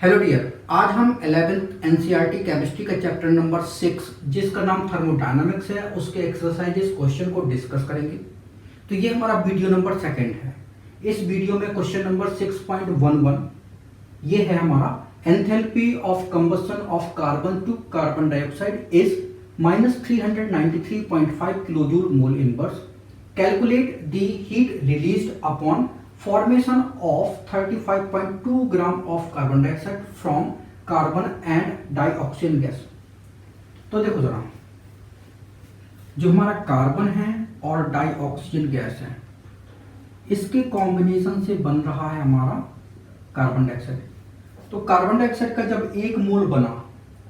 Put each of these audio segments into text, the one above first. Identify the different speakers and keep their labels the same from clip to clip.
Speaker 1: Hello dear, आज हम 11th NCERT chemistry का चैप्टर नंबर 6 जिसका नाम थर्मोडायनामिक्स है उसके एक्सरसाइजेस क्वेश्चन को डिस्कस करेंगे। तो ये हमारा वीडियो नंबर सेकंड है। इस वीडियो में क्वेश्चन नंबर 6.11 ये है हमारा enthalpy of combustion of carbon to carbon dioxide is -393.5 kilojoule mole inverse. Calculate the heat released upon formation of 35.2 gram of carbon dioxide from carbon and dioxin gas। तो देखो जरा, जो हमारा carbon है और डाइऑक्सीजन गैस है इसके combination से बन रहा है हमारा कार्बन डाइऑक्साइड। तो कार्बन डाइऑक्साइड का जब एक मोल बना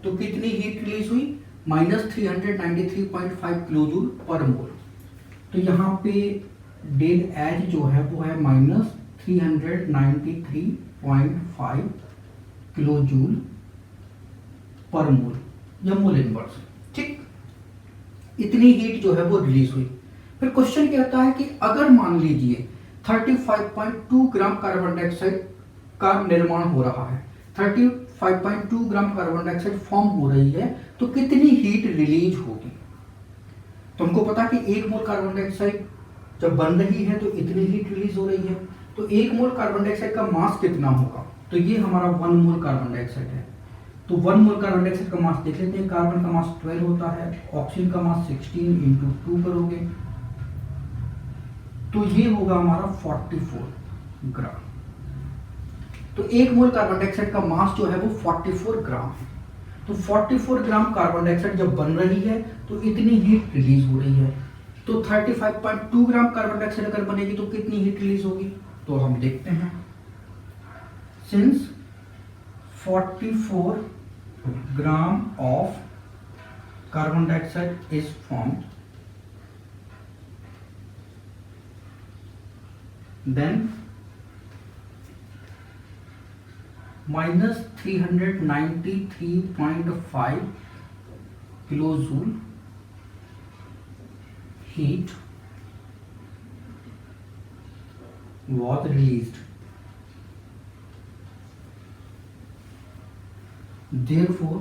Speaker 1: तो कितनी हीट रिलीज हुई? -393.5 किलोजूल पर मोल। तो यहाँ पे डेल एच जो है वो है -393.5 किलो जूल पर मोल या मोल इनवर्स। ठीक, इतनी हीट जो है वो रिलीज हुई। फिर क्वेश्चन कहता है कि अगर मान लीजिए 35.2 ग्राम कार्बन डाइऑक्साइड का निर्माण हो रहा है, 35.2 ग्राम कार्बन डाइऑक्साइड फॉर्म हो रही है, तो कितनी हीट रिलीज होगी? तो हमको पता कि एक मोल कार्बन डाइऑक्साइड जब बन रही है तो इतनी हीट रिलीज हो रही है। तो एक मोल कार्बन डाइऑक्साइड का मास कितना होगा? तो ये हमारा 1 मोल कार्बन डाइऑक्साइड है। तो 1 मोल कार्बन डाइऑक्साइड का मास देख लेते हैं। कार्बन का मास 12 होता है, ऑक्सीजन का मास 16 इंटू 2 करोगे तो ये होगा हमारा 44 ग्राम। तो एक मोल कार्बन डाइऑक्साइड का मास जो है वो 44 ग्राम है। तो 44 ग्राम कार्बन डाइऑक्साइड जब बन रही है तो इतनी हीट रिलीज हो रही है। तो 35.2 ग्राम कार्बन डाइऑक्साइड अगर बनेगी तो कितनी हीट रिलीज होगी? तो हम देखते हैं। Since 44 gram of carbon dioxide is formed, then -393.5 kilojoule heat was released। Therefore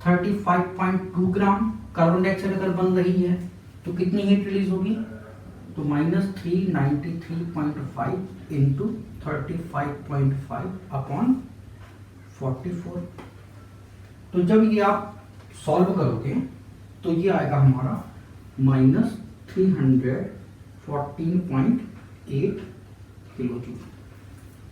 Speaker 1: 35.2 gram carbon dioxide अगर बन रही है तो कितनी हीट रिलीज होगी? तो -393.5 इंटू 35.5 अपॉन 44। तो जब ये आप सॉल्व करोगे तो ये आएगा हमारा -314.8 किलो जूल।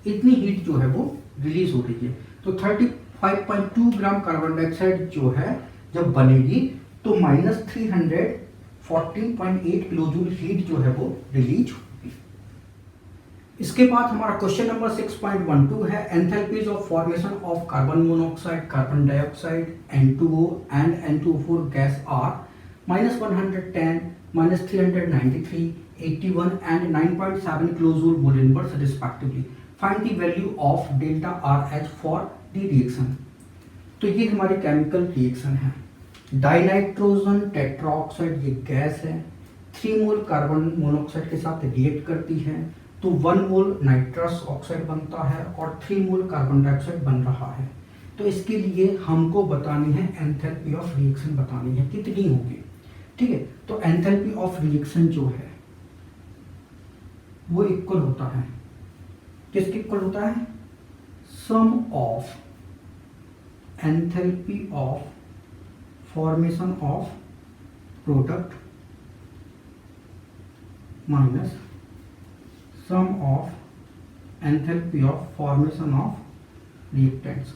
Speaker 1: इतनी हीट जो है वो रिलीज हो रही है। तो 35.2 ग्राम कार्बन डाइऑक्साइड जो है जब बनेगी तो -314.8 किलो जूल हीट जो है वो रिलीज होगी। इसके बाद हमारा क्वेश्चन नंबर 6.12 है enthalpies of formation of carbon monoxide, carbon dioxide, N2O and N2O4 gas are -110, -393, 81 and 9.7 kilojule mole inverse respectively। Find the value of delta RH for the reaction। तो ये हमारी केमिकल रिएक्शन है। Dinitrogen tetroxide ये gas है, 3 mole carbon monoxide के साथ react करती है तो 1 मोल नाइट्रस ऑक्साइड बनता है और 3 मोल कार्बन डाइऑक्साइड बन रहा है। तो इसके लिए हमको बतानी है एंथैल्पी ऑफ रिएक्शन, बतानी है कितनी होगी। ठीक है, तो एंथैल्पी ऑफ रिएक्शन जो है वो इक्वल होता है, किसके इक्वल होता है? Sum of enthalpy of formation of product minus sum of enthalpy of formation of reactants.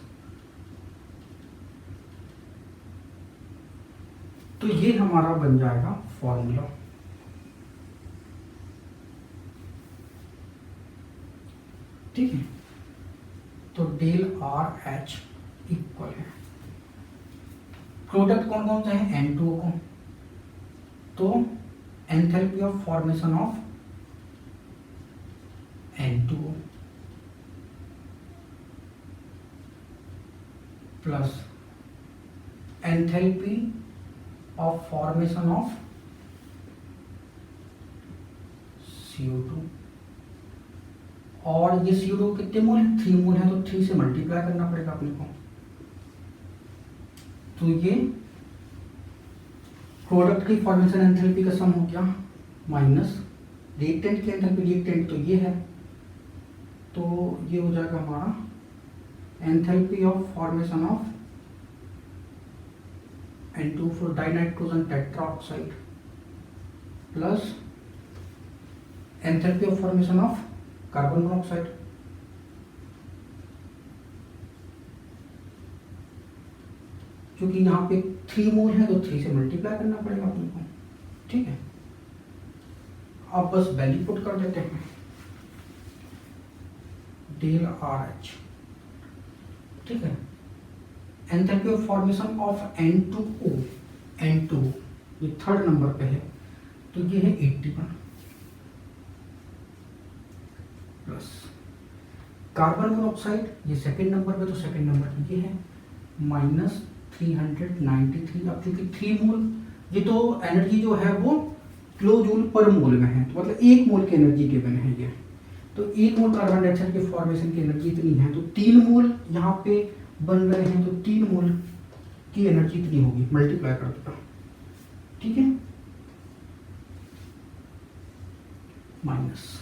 Speaker 1: तो ये हमारा बन जाएगा फॉर्मूला। ठीक है, तो डेल आर एच इक्वल है, प्रोडक्ट कौन कौन से हैं? N2O को, तो enthalpy of formation of N2O plus enthalpy of formation of CO2 और ये CO2 कितने मोल है, 3 मोल है, तो 3 से मल्टीप्लाई करना पड़ेगा अपने को। तो ये प्रोडक्ट की फॉर्मेशन एंथैल्पी का सम हो गया, माइनस रिएक्टेंट की एंथैल्पी, रिएक्टेंट तो ये है, तो ये हो जाएगा हमारा enthalpy of formation of N2 dinitrogen tetroxide plus enthalpy of formation of carbon monoxide. क्योंकि यहाँ पे 3 मोल है तो 3 से मल्टीप्लाई करना पड़ेगा अपने को, ठीक है। अब बस वैल्यू पुट कर देते हैं, डेल RH, ठीक है। Enthalpy of formation of N2O, N2 ये 3rd नंबर पे है, तो ये है 81 प्लस कार्बन मोनोऑक्साइड ये 2nd नंबर पे, तो 2nd नंबर पे ये है माइनस 393। अब क्योंकि 3 मोल, ये तो एनर्जी जो है वो किलो जूल पर मोल में है, तो मतलब 1 मोल की एनर्जी गिवन है ये, तो 1 मोल कार्बन डाइऑक्साइड के फॉर्मेशन की एनर्जी इतनी है, तो 3 मोल यहाँ पे बन रहे हैं, तो 3 मोल की एनर्जी इतनी होगी, मल्टीप्लाई कर देता, ठीक है, माइनस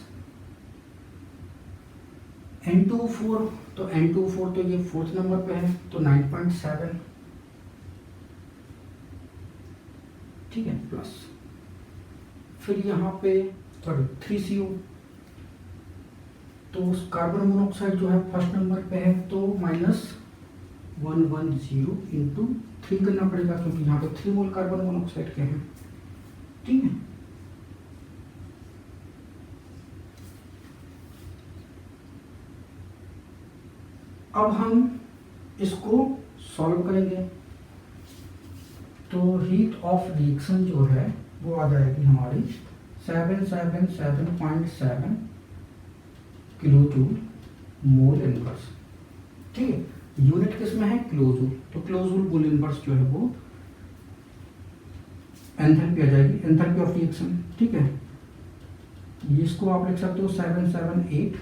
Speaker 1: N2O4, तो N2O4 तो ये 4th नंबर पे है, तो 9.7, ठीक है, प्लस फिर यहाँ पे 3CO, तो कार्बन मोनोऑक्साइड जो है 1st नंबर पे है, तो माइनस 110 इंटू 3 करना पड़ेगा, क्योंकि यहाँ पे 3 मोल कार्बन मोनोऑक्साइड के हैं, ठीक है। अब हम इसको सॉल्व करेंगे, तो हीट ऑफ रिएक्शन जो है वो आ जाएगी हमारी 777.7 किलो जूल मोल इनवर्स, ठीक है। यूनिट किसमें है, किलो जूल, तो किलो जूल मोल इनवर्स जो है वो एंथैल्पी आ जाएगी, एंथैल्पी ऑफ रिएक्शन, ठीक है। इसको आप लिख सकते हो 778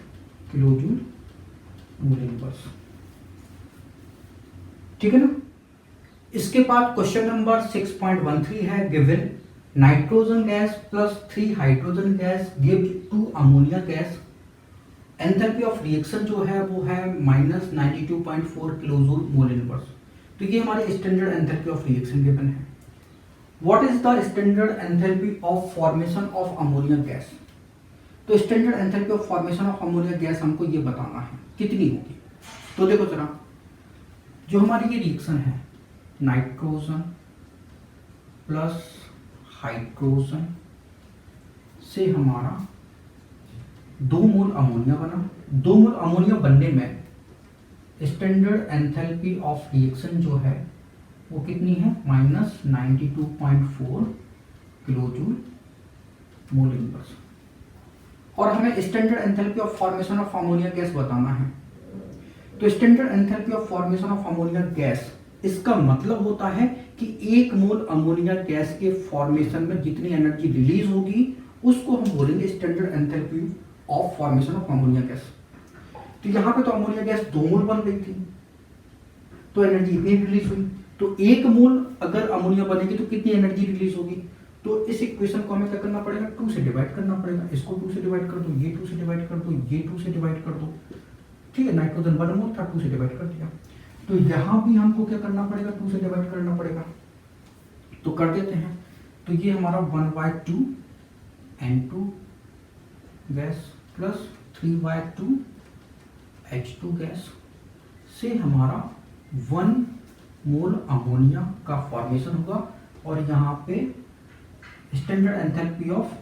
Speaker 1: किलो जूल मोल इनवर्स, ठीक है ना। इसके बाद क्वेश्चन नंबर 6.13 है, given nitrogen gas plus 3 hydrogen gas give 2 ammonia gas, enthalpy of reaction जो है वो है minus 92.4 kilo joule mole inverse. तो ये हमारी standard enthalpy of reaction given है। What is the standard enthalpy of formation of ammonia gas, तो standard enthalpy of formation of ammonia gas हमको ये बताना है कितनी होगी। तो देखो जरा, जो हमारी ये रिएक्शन है नाइट्रोजन प्लस हाइड्रोजन से हमारा 2 मोल अमोनिया बना, 2 मोल अमोनिया बनने में स्टैंडर्ड एंथैल्पी ऑफ रिएक्शन जो है वो कितनी है, minus 92.4 kilo joule mole inverse. और हमें standard enthalpy of formation of ammonia gas बताना है। तो standard enthalpy of formation of ammonia gas, इसका मतलब होता है कि 1 मोल अमोनिया गैस के फॉर्मेशन में जितनी एनर्जी रिलीज होगी उसको हम बोलेंगे standard enthalpy of formation of ammonia gas. तो यहाँ पे तो अमोनिया गैस 2 मोल बन गई थी, तो एनर्जी इतनी रिलीज हुई, तो 1 मोल अगर अमोनिया बनेगी तो कितनी एनर्जी रिलीज होगी। तो इस इक्वेशन को हमें क्या करना पड़ेगा, 2 से डिवाइड करना पड़ेगा, इसको 2 से डिवाइड कर दो, ये 2 से डिवाइड कर दो, ये 2 से डिवाइड कर दो, ठीक है। नाइट्रोजन 1 मोल था, 2 से डिवाइड कर दिया, तो यहाँ भी हमको क्या करना पड़ेगा, 2 से डिवाइड करना पड़ेगा, तो कर देते हैं। तो ये हमारा 1/2 N2 gas plus 3/2 H2 gas से हमारा 1 मोल अमोनिया का फॉर्मेशन होगा। और यहाँ पे स्टैंडर्ड एंथैल्पी ऑफ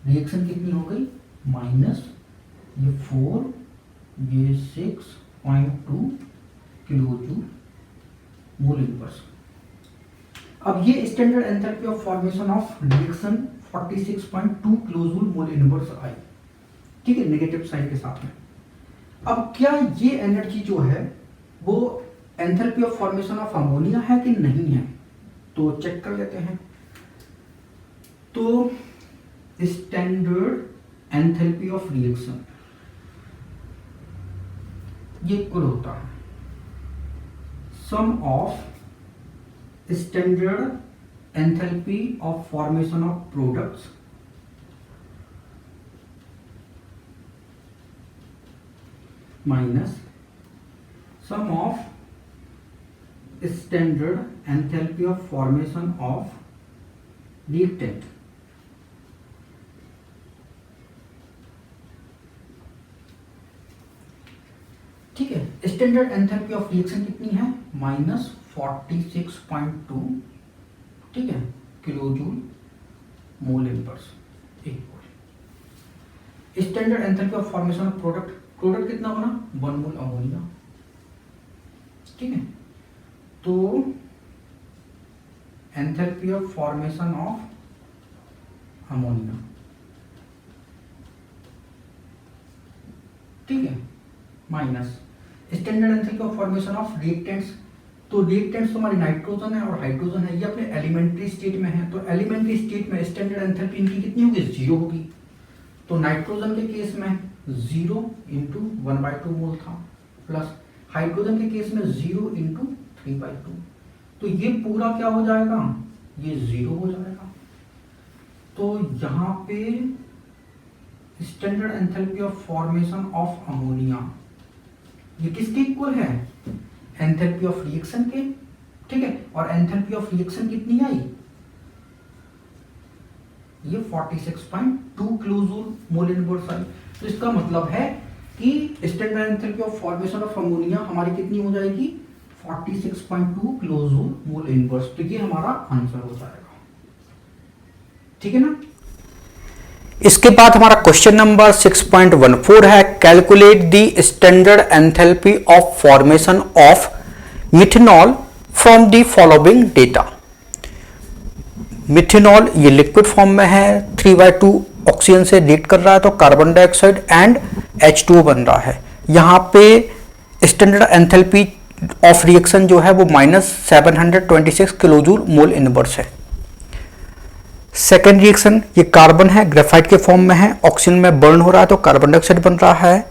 Speaker 1: रिएक्शन कितनी हो गई, माइनस ये 4, ये 6.2 किलो जूल मोल इनवर्स। अब ये standard enthalpy of formation of reaction 46.2 kilo joule mole inverse आई, ठीक है, नेगेटिव साइन के साथ में। अब क्या ये एनर्जी जो है वो enthalpy of formation of ammonia है कि नहीं है, तो चेक कर लेते हैं। तो स्टैंडर्ड एंथैल्पी ऑफ रिएक्शन, ये इक्वल होता है sum of standard enthalpy of formation of products minus sum of standard enthalpy of formation of reactant. ठीक है, स्टैंडर्ड एंथैल्पी ऑफ रिएक्शन कितनी है? -46.2, ठीक है, kilojoule mole inverse equal standard enthalpy of formation of product कितना बना? 1 मोल ammonia. ठीक है, तो enthalpy of formation of ammonia, ठीक है, minus standard enthalpy of formation of reactants. तो रिएक्टेंट्स तो हमारी नाइट्रोजन है और हाइड्रोजन है, ये अपने एलिमेंट्री स्टेट में है। तो एलिमेंट्री स्टेट में स्टैंडर्ड एंथैल्पी इनकी कितनी होगी? 0 होगी। तो नाइट्रोजन के केस में 0 इंटू 1/2 मोल था, प्लस हाइड्रोजन के केस में 0 इंटू 3/2। तो ये पूरा क्या हो जाएगा? ये 0 हो जाएगा। तो यहाँ पे standard enthalpy of formation of ammonia ये किसके इक्वल है? एंथैल्पी ऑफ रिएक्शन के। ठीक है, और एंथैल्पी ऑफ रिएक्शन कितनी आई? ये 46.2 किलोजूल मोल इनवर्स आई। तो इसका मतलब है कि standard enthalpy of formation of ammonia हमारी कितनी हो जाएगी? 46.2 किलोजूल मोल इनवर्स। तो ये हमारा आंसर हो जाएगा। ठीक है ना। इसके बाद हमारा क्वेश्चन नंबर 6.14 है, calculate the standard enthalpy of formation of methanol from the following data. Methanol ये लिक्विड फॉर्म में है, 3/2 ऑक्सीजन से रिएक्ट कर रहा है, तो कार्बन डाइऑक्साइड एंड H2O बन रहा है। यहाँ पे स्टैंडर्ड एंथैल्पी ऑफ रिएक्शन जो है वो -726 किलोजूल मोल इनवर्स है। सेकेंड रिएक्शन ये कार्बन है, ग्रेफाइट के फॉर्म में है, ऑक्सीजन में बर्न हो रहा है तो कार्बन डाइऑक्साइड बन रहा है।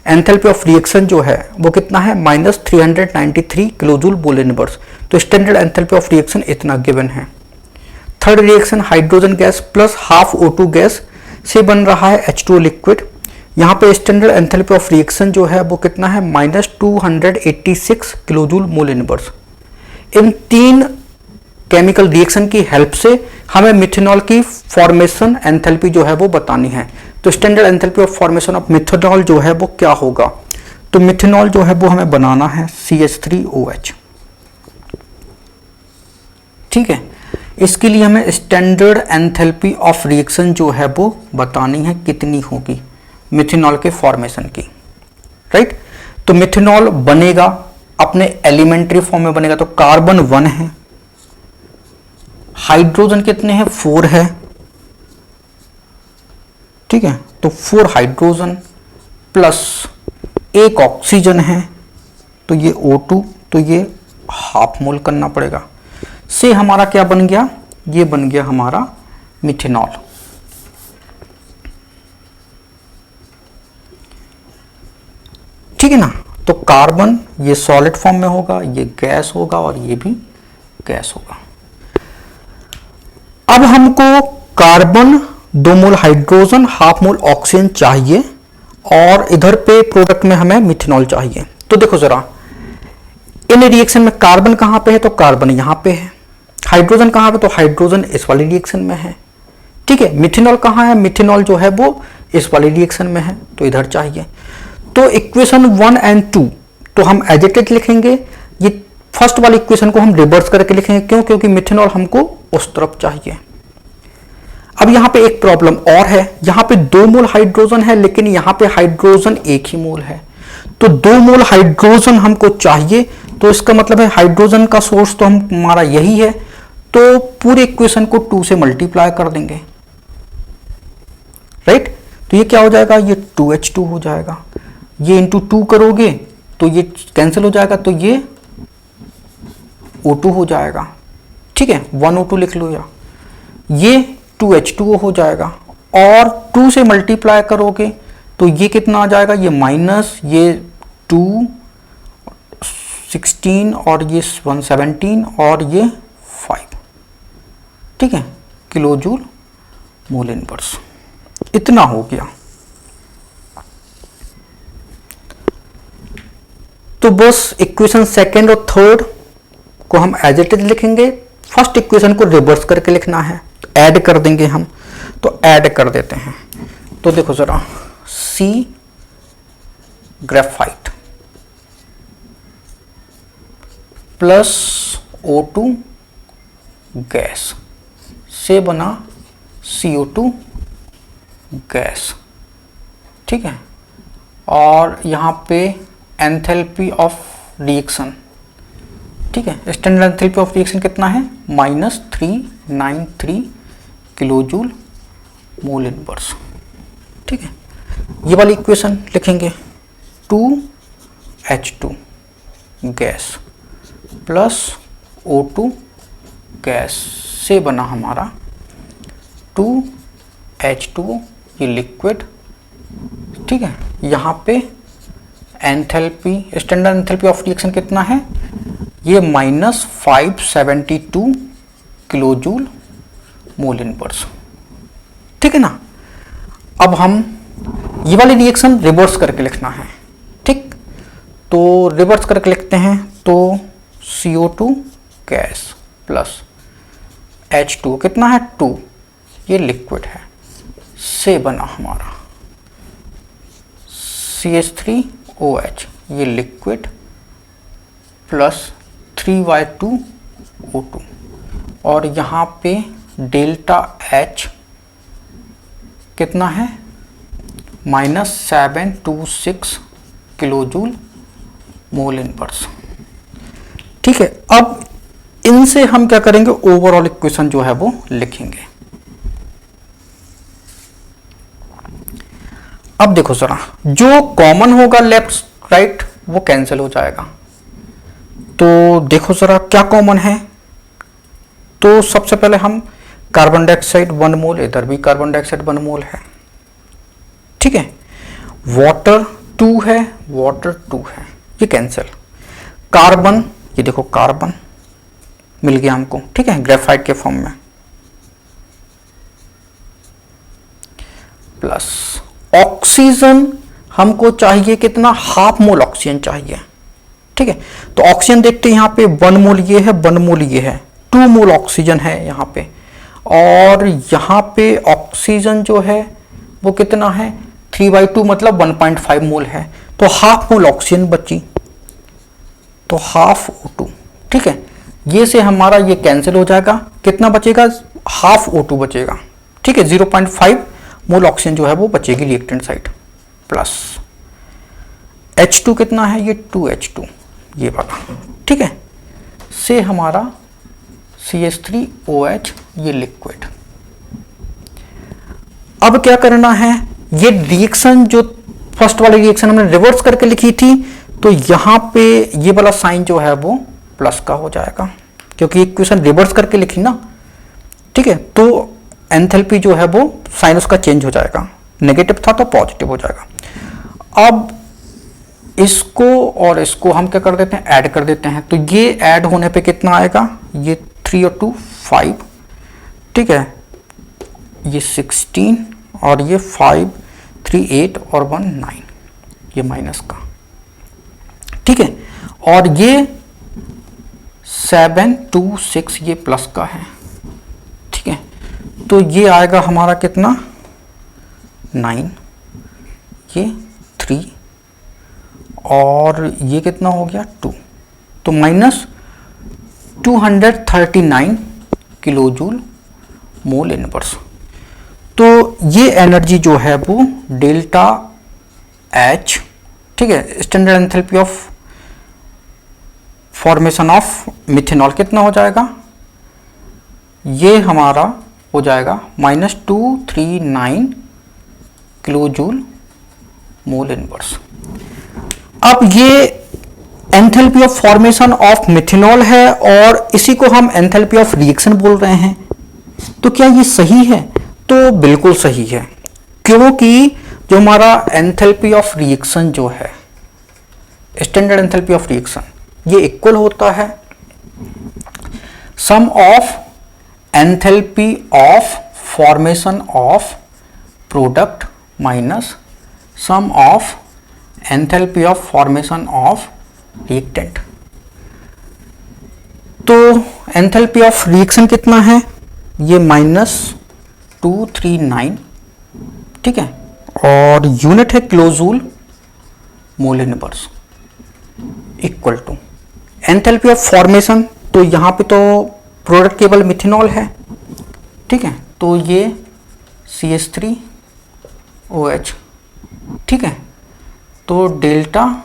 Speaker 1: एंथैल्पी ऑफ रिएक्शन जो है वो कितना है? -393 किलोजूल मोल इनवर्स। तो स्टैंडर्ड एंथैल्पी ऑफ रिएक्शन इतना गिवन है। Third reaction hydrogen gas plus half O2 gas से बन रहा है H2O लिक्विड। यहाँ पे स्टैंडर्ड एंथैल्पी ऑफ रिएक्शन जो है वो कितना है? -286 किलोजूल मोल इनवर्स। इन तीन केमिकल रिएक्शन की हेल्प से हमें मिथेनॉल की फॉर्मेशन एंथैल्पी जो है वो बतानी है। तो standard enthalpy of formation of methanol जो है वो क्या होगा? तो मिथेनॉल जो है वो हमें बनाना है CH3OH। ठीक है, इसके लिए हमें स्टैंडर्ड एंथैल्पी ऑफ रिएक्शन जो है वो बतानी है, कितनी होगी मिथेनॉल के फॉर्मेशन की। राइट, तो मिथेनॉल बनेगा अपने एलिमेंट्री फॉर्म में बनेगा, तो कार्बन 1 है, हाइड्रोजन कितने हैं? 4 है। ठीक है, तो 4 हाइड्रोजन प्लस 1 ऑक्सीजन है, तो ये O2, तो ये हाफ मोल करना पड़ेगा। से हमारा क्या बन गया? ये बन गया हमारा मिथेनॉल। ठीक है ना। तो कार्बन ये सॉलिड फॉर्म में होगा, ये गैस होगा और ये भी गैस होगा। अब हमको कार्बन 2 मोल हाइड्रोजन हाफ मोल ऑक्सीजन चाहिए और इधर पे प्रोडक्ट में हमें मिथेनॉल चाहिए। तो देखो जरा, इन रिएक्शन में कार्बन कहां पे है? तो कार्बन यहां पे है। हाइड्रोजन कहां पे? तो हाइड्रोजन इस वाली रिएक्शन में है। ठीक है, मिथेनॉल कहां है? मिथेनॉल जो है वो इस वाली रिएक्शन में है, तो इधर चाहिए। तो इक्वेशन 1 और 2 तो हम एज इट इज लिखेंगे। ये फर्स्ट वाली इक्वेशन को हम रिवर्स करके लिखेंगे। क्यों? क्योंकि मिथेनॉल हमको उस तरफ चाहिए। अब यहां पे एक प्रॉब्लम और है, यहां पे 2 मोल हाइड्रोजन है लेकिन यहां पे हाइड्रोजन 1 ही मोल है। तो 2 मोल हाइड्रोजन हमको चाहिए, तो इसका मतलब है हाइड्रोजन का सोर्स तो हमारा यही है, तो पूरे इक्वेशन को 2 से मल्टीप्लाई कर देंगे। राइट, तो ये क्या हो जाएगा? ये 2H2 हो जाएगा। ये इंटू 2 करोगे तो ये कैंसिल हो जाएगा, तो ये O2 हो जाएगा। ठीक है, 1O2 लिख लो, या ये 2H2O हो जाएगा। और 2 से मल्टीप्लाई करोगे तो ये कितना आ जाएगा? ये माइनस, ये 216 और ये 117 और ये 5, ठीक है, किलो जूल मोल इनवर्स। इतना हो गया। तो बस इक्वेशन सेकेंड और थर्ड को हम एज इट इज लिखेंगे, फर्स्ट इक्वेशन को रिवर्स करके लिखना है, ऐड कर देंगे हम। तो ऐड कर देते हैं। तो देखो जरा, सी ग्रेफाइट प्लस O2 गैस से बना CO2 गैस, ठीक है। और यहाँ पे एंथैल्पी ऑफ रिएक्शन, ठीक है, स्टैंडर्ड एंथैल्पी ऑफ रिएक्शन कितना है, -393 किलो जूल मोल इनवर्स, ठीक है। ये वाली इक्वेशन लिखेंगे, 2H2 gas plus O2 gas से बना हमारा 2H2 ये लिक्विड, ठीक है। यहाँ पे enthalpy, standard enthalpy of reaction कितना है, ये -572 किलो जूल मोल इनवर्स, ठीक है ना। अब हम ये वाली रिएक्शन रिवर्स करके लिखना है, ठीक। तो रिवर्स करके लिखते हैं, तो CO2 गैस प्लस H2 कितना है 2, ये लिक्विड है, से बना हमारा CH3OH ये लिक्विड प्लस 3Y2O2 और यहाँ पे डेल्टा H कितना है, -726 किलो जूल मोल इनवर्स, ठीक है। अब इनसे हम क्या करेंगे, ओवरऑल इक्वेशन जो है वो लिखेंगे। अब देखो जरा, जो कॉमन होगा लेफ्ट राइट वो कैंसिल हो जाएगा। तो देखो जरा क्या कॉमन है। तो सबसे पहले हम कार्बन डाइऑक्साइड 1 मोल, इधर भी कार्बन डाइऑक्साइड 1 मोल है, ठीक है। वाटर 2 है, वाटर 2 है, ये कैंसिल। कार्बन, ये देखो कार्बन मिल गया हमको, ठीक है, ग्रेफाइट के फॉर्म में, प्लस ऑक्सीजन हमको चाहिए कितना, ½ मोल ऑक्सीजन चाहिए, ठीक है। तो ऑक्सीजन देखते हैं, यहाँ पे 1 मोल ये है, 1 मोल ये है, 2 मोल ऑक्सीजन है यहाँ पे। और यहाँ पे ऑक्सीजन जो है वो कितना है, 3/2 मतलब 1.5 मोल है। तो ½ मोल ऑक्सीजन बची, तो ½ O2, ठीक है। ये से हमारा ये कैंसिल हो जाएगा, कितना बचेगा, ½ O2 बचेगा, ठीक है। 0.5 मोल ऑक्सीजन जो है वो बचेगी रिएक्टेंट साइड, प्लस H2 कितना है, ये 2H2 ये वाला, ठीक है, से हमारा CH3OH ये लिक्विड। अब क्या करना है, ये रिएक्शन जो फर्स्ट वाली रिएक्शन हमने रिवर्स करके लिखी थी, तो यहां पे ये वाला साइन जो है वो प्लस का हो जाएगा, क्योंकि इक्वेशन रिवर्स करके लिखी ना, ठीक है। तो एंथैल्पी जो है वो साइन उसका चेंज हो जाएगा, नेगेटिव था तो पॉजिटिव हो जाएगा। अब इसको और इसको हम क्या कर देते हैं, ऐड कर देते हैं। तो ये ऐड होने पे कितना आएगा, ये 3 और 2 5, ठीक है, ये 16 और ये 5 3 8 और 1 9, ये माइनस का, ठीक है। और ये 7 2 6 ये प्लस का है, ठीक है। तो ये आएगा हमारा कितना, 9, ये 3 और ये कितना हो गया 2, तो -239 किलो जूल मोल इनवर्स। तो ये एनर्जी जो है वो डेल्टा H, ठीक है, standard enthalpy of formation of methanol कितना हो जाएगा, ये हमारा हो जाएगा -239 किलो जूल मोल इनवर्स। अब ये enthalpy of formation of methanol है और इसी को हम एंथैल्पी ऑफ रिएक्शन बोल रहे हैं। तो क्या ये सही है, तो बिल्कुल सही है, क्योंकि जो हमारा एंथैल्पी ऑफ रिएक्शन जो है स्टैंडर्ड एंथैल्पी ऑफ रिएक्शन, ये इक्वल होता है sum of enthalpy of formation of product minus sum of enthalpy of formation of reactant. तो एंथैल्पी ऑफ रिएक्शन कितना है, ये -239, ठीक है, और यूनिट है kilojoule mole inverse, equal to enthalpy of formation. तो यहाँ पे तो प्रोडक्ट केवल मिथेनॉल है, ठीक है, तो ये CH3OH, ठीक है, तो डेल्टा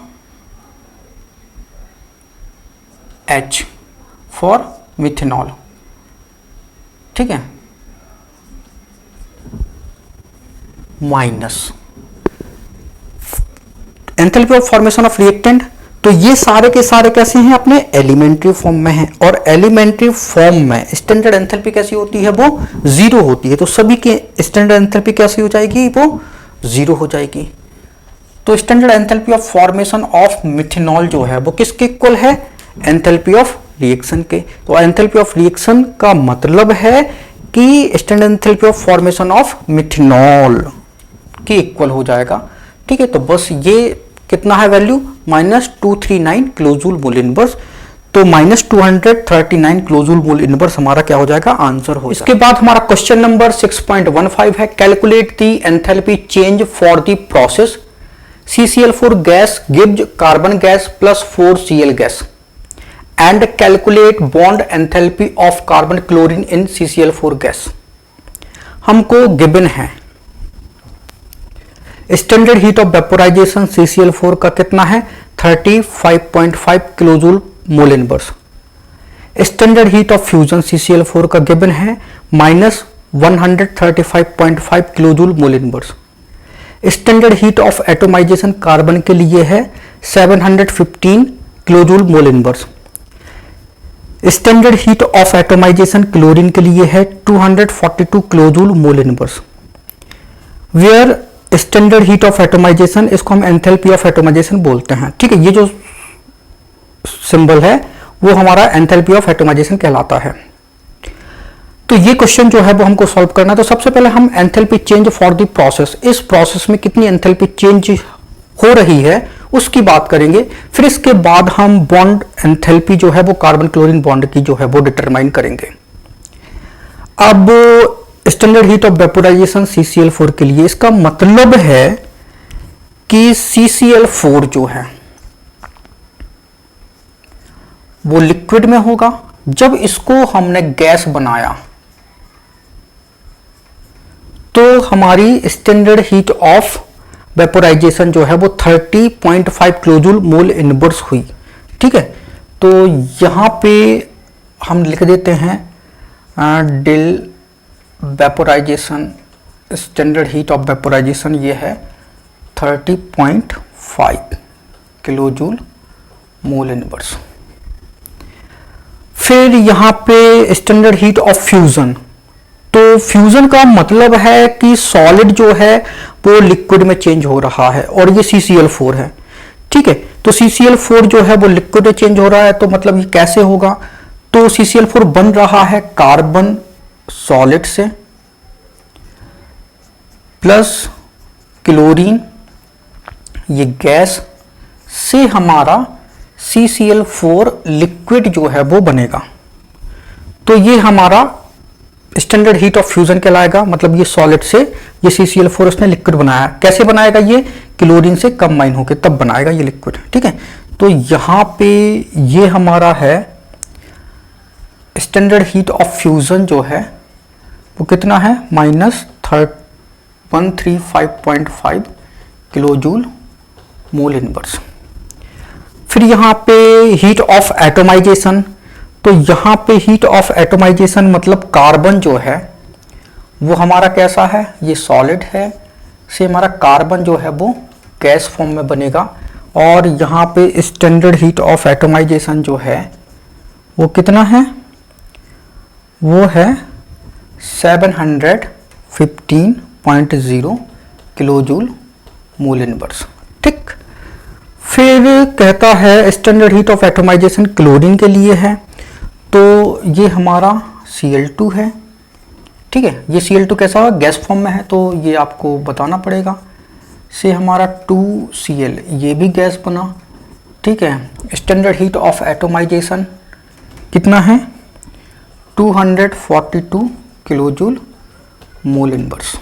Speaker 1: H फॉर मिथेनॉल, ठीक है, minus enthalpy of formation of reactant. तो ये सारे के सारे कैसे हैं, अपने एलिमेंट्री फॉर्म में हैं, और एलिमेंट्री फॉर्म में स्टैंडर्ड एंथैल्पी कैसी होती है, वो 0 होती है। तो सभी की स्टैंडर्ड एंथैल्पी कैसी हो जाएगी, वो 0 हो जाएगी। तो standard enthalpy of formation of methanol जो है वो किसके इक्वल है, एंथैल्पी ऑफ रिएक्शन के। तो एंथैल्पी ऑफ रिएक्शन का मतलब है कि standard enthalpy of formation of methanol के इक्वल हो जाएगा, ठीक है। तो बस ये कितना है वैल्यू, -239 किलोजूल मोल इनवर्स। तो -239 किलोजूल मोल इनवर्स हमारा क्या हो जाएगा, आंसर हो। इसके बाद हमारा क्वेश्चन नंबर 6.15 है, calculate the enthalpy change for the process CCl4 gas gives carbon gas +4 Cl gas and calculate bond enthalpy of carbon chlorine in CCl4 gas. हमको गिवन है standard heat of vaporisation CCl4 का कितना है, 35.5 kilojoule mole inverse. Standard heat of fusion CCl4 का given है -135.5 kilojoule mole inverse. Standard heat of atomisation carbon के लिए है 715 kilojoule mole inverse. Standard heat of atomization chlorine के लिए है 242 kilojoule mole inverse. Where standard heat of atomization, इसको हम एंथैल्पी ऑफ एटोमाइजेशन बोलते हैं, ठीक है। ये जो सिंबल है वो हमारा एंथैल्पी ऑफ एटोमाइजेशन कहलाता है। तो ये क्वेश्चन जो है वो हमको सॉल्व करना है। तो सबसे पहले हम enthalpy change for the process, इस प्रोसेस में कितनी एंथैल्पी चेंज हो रही है उसकी बात करेंगे। फिर इसके बाद हम बॉन्ड एंथैल्पी जो है वो कार्बन क्लोरीन बॉन्ड की जो है वो डिटरमाइन करेंगे। अब standard heat of vaporisation CCl4 के लिए, इसका मतलब है कि CCl4 जो है वो लिक्विड में होगा। जब इसको हमने गैस बनाया तो हमारी स्टैंडर्ड हीट ऑफ वेपोराइजेशन जो है वो 30.5 किलोजूल मोल इनवर्स हुई, ठीक है। तो यहां पे हम लिख देते हैं del vaporization, standard heat of vaporization ये है 30.5 किलोजूल मोल इनवर्स। फिर यहाँ पे स्टैंडर्ड हीट ऑफ फ्यूजन, तो फ्यूजन का मतलब है कि सॉलिड जो है वो लिक्विड में चेंज हो रहा है, और ये CCl4 है, ठीक है। तो CCl4 जो है वो लिक्विड में चेंज हो रहा है, तो मतलब ये कैसे होगा, तो CCl4 बन रहा है कार्बन सॉलिड से प्लस क्लोरीन ये गैस से हमारा CCl4 लिक्विड जो है वो बनेगा। तो ये हमारा स्टैंडर्ड हीट ऑफ फ्यूजन कहलाएगा, मतलब ये सॉलिड से ये CCl4 उसने लिक्विड बनाया। कैसे बनाएगा, ये क्लोरीन से कंबाइन होकर तब बनाएगा ये लिक्विड, ठीक है। तो यहां पे ये हमारा है स्टैंडर्ड हीट ऑफ फ्यूजन जो है वो कितना है, -135.5 किलोजूल मोल इनवर्स। फिर यहाँ पे हीट ऑफ एटोमाइजेशन, तो यहाँ पे हीट ऑफ एटोमाइजेशन मतलब कार्बन जो है वो हमारा कैसा है, ये सॉलिड है, से हमारा कार्बन जो है वो गैस फॉर्म में बनेगा। और यहाँ पे स्टैंडर्ड हीट ऑफ एटोमाइजेशन जो है वो कितना है, वो है 715.0 किलोजूल मोल इनवर्स, ठीक। फिर कहता है standard heat of atomization chlorine के लिए है, तो ये हमारा Cl2 है। ठीक है, ये Cl2 कैसा होगा, गैस फॉर्म में है, तो ये आपको बताना पड़ेगा। से हमारा 2Cl, ये भी गैस बना। ठीक है, स्टैंडर्ड हीट ऑफ एटोमाइजेशन कितना है, 242 किलोजूल मोल इनवर्स।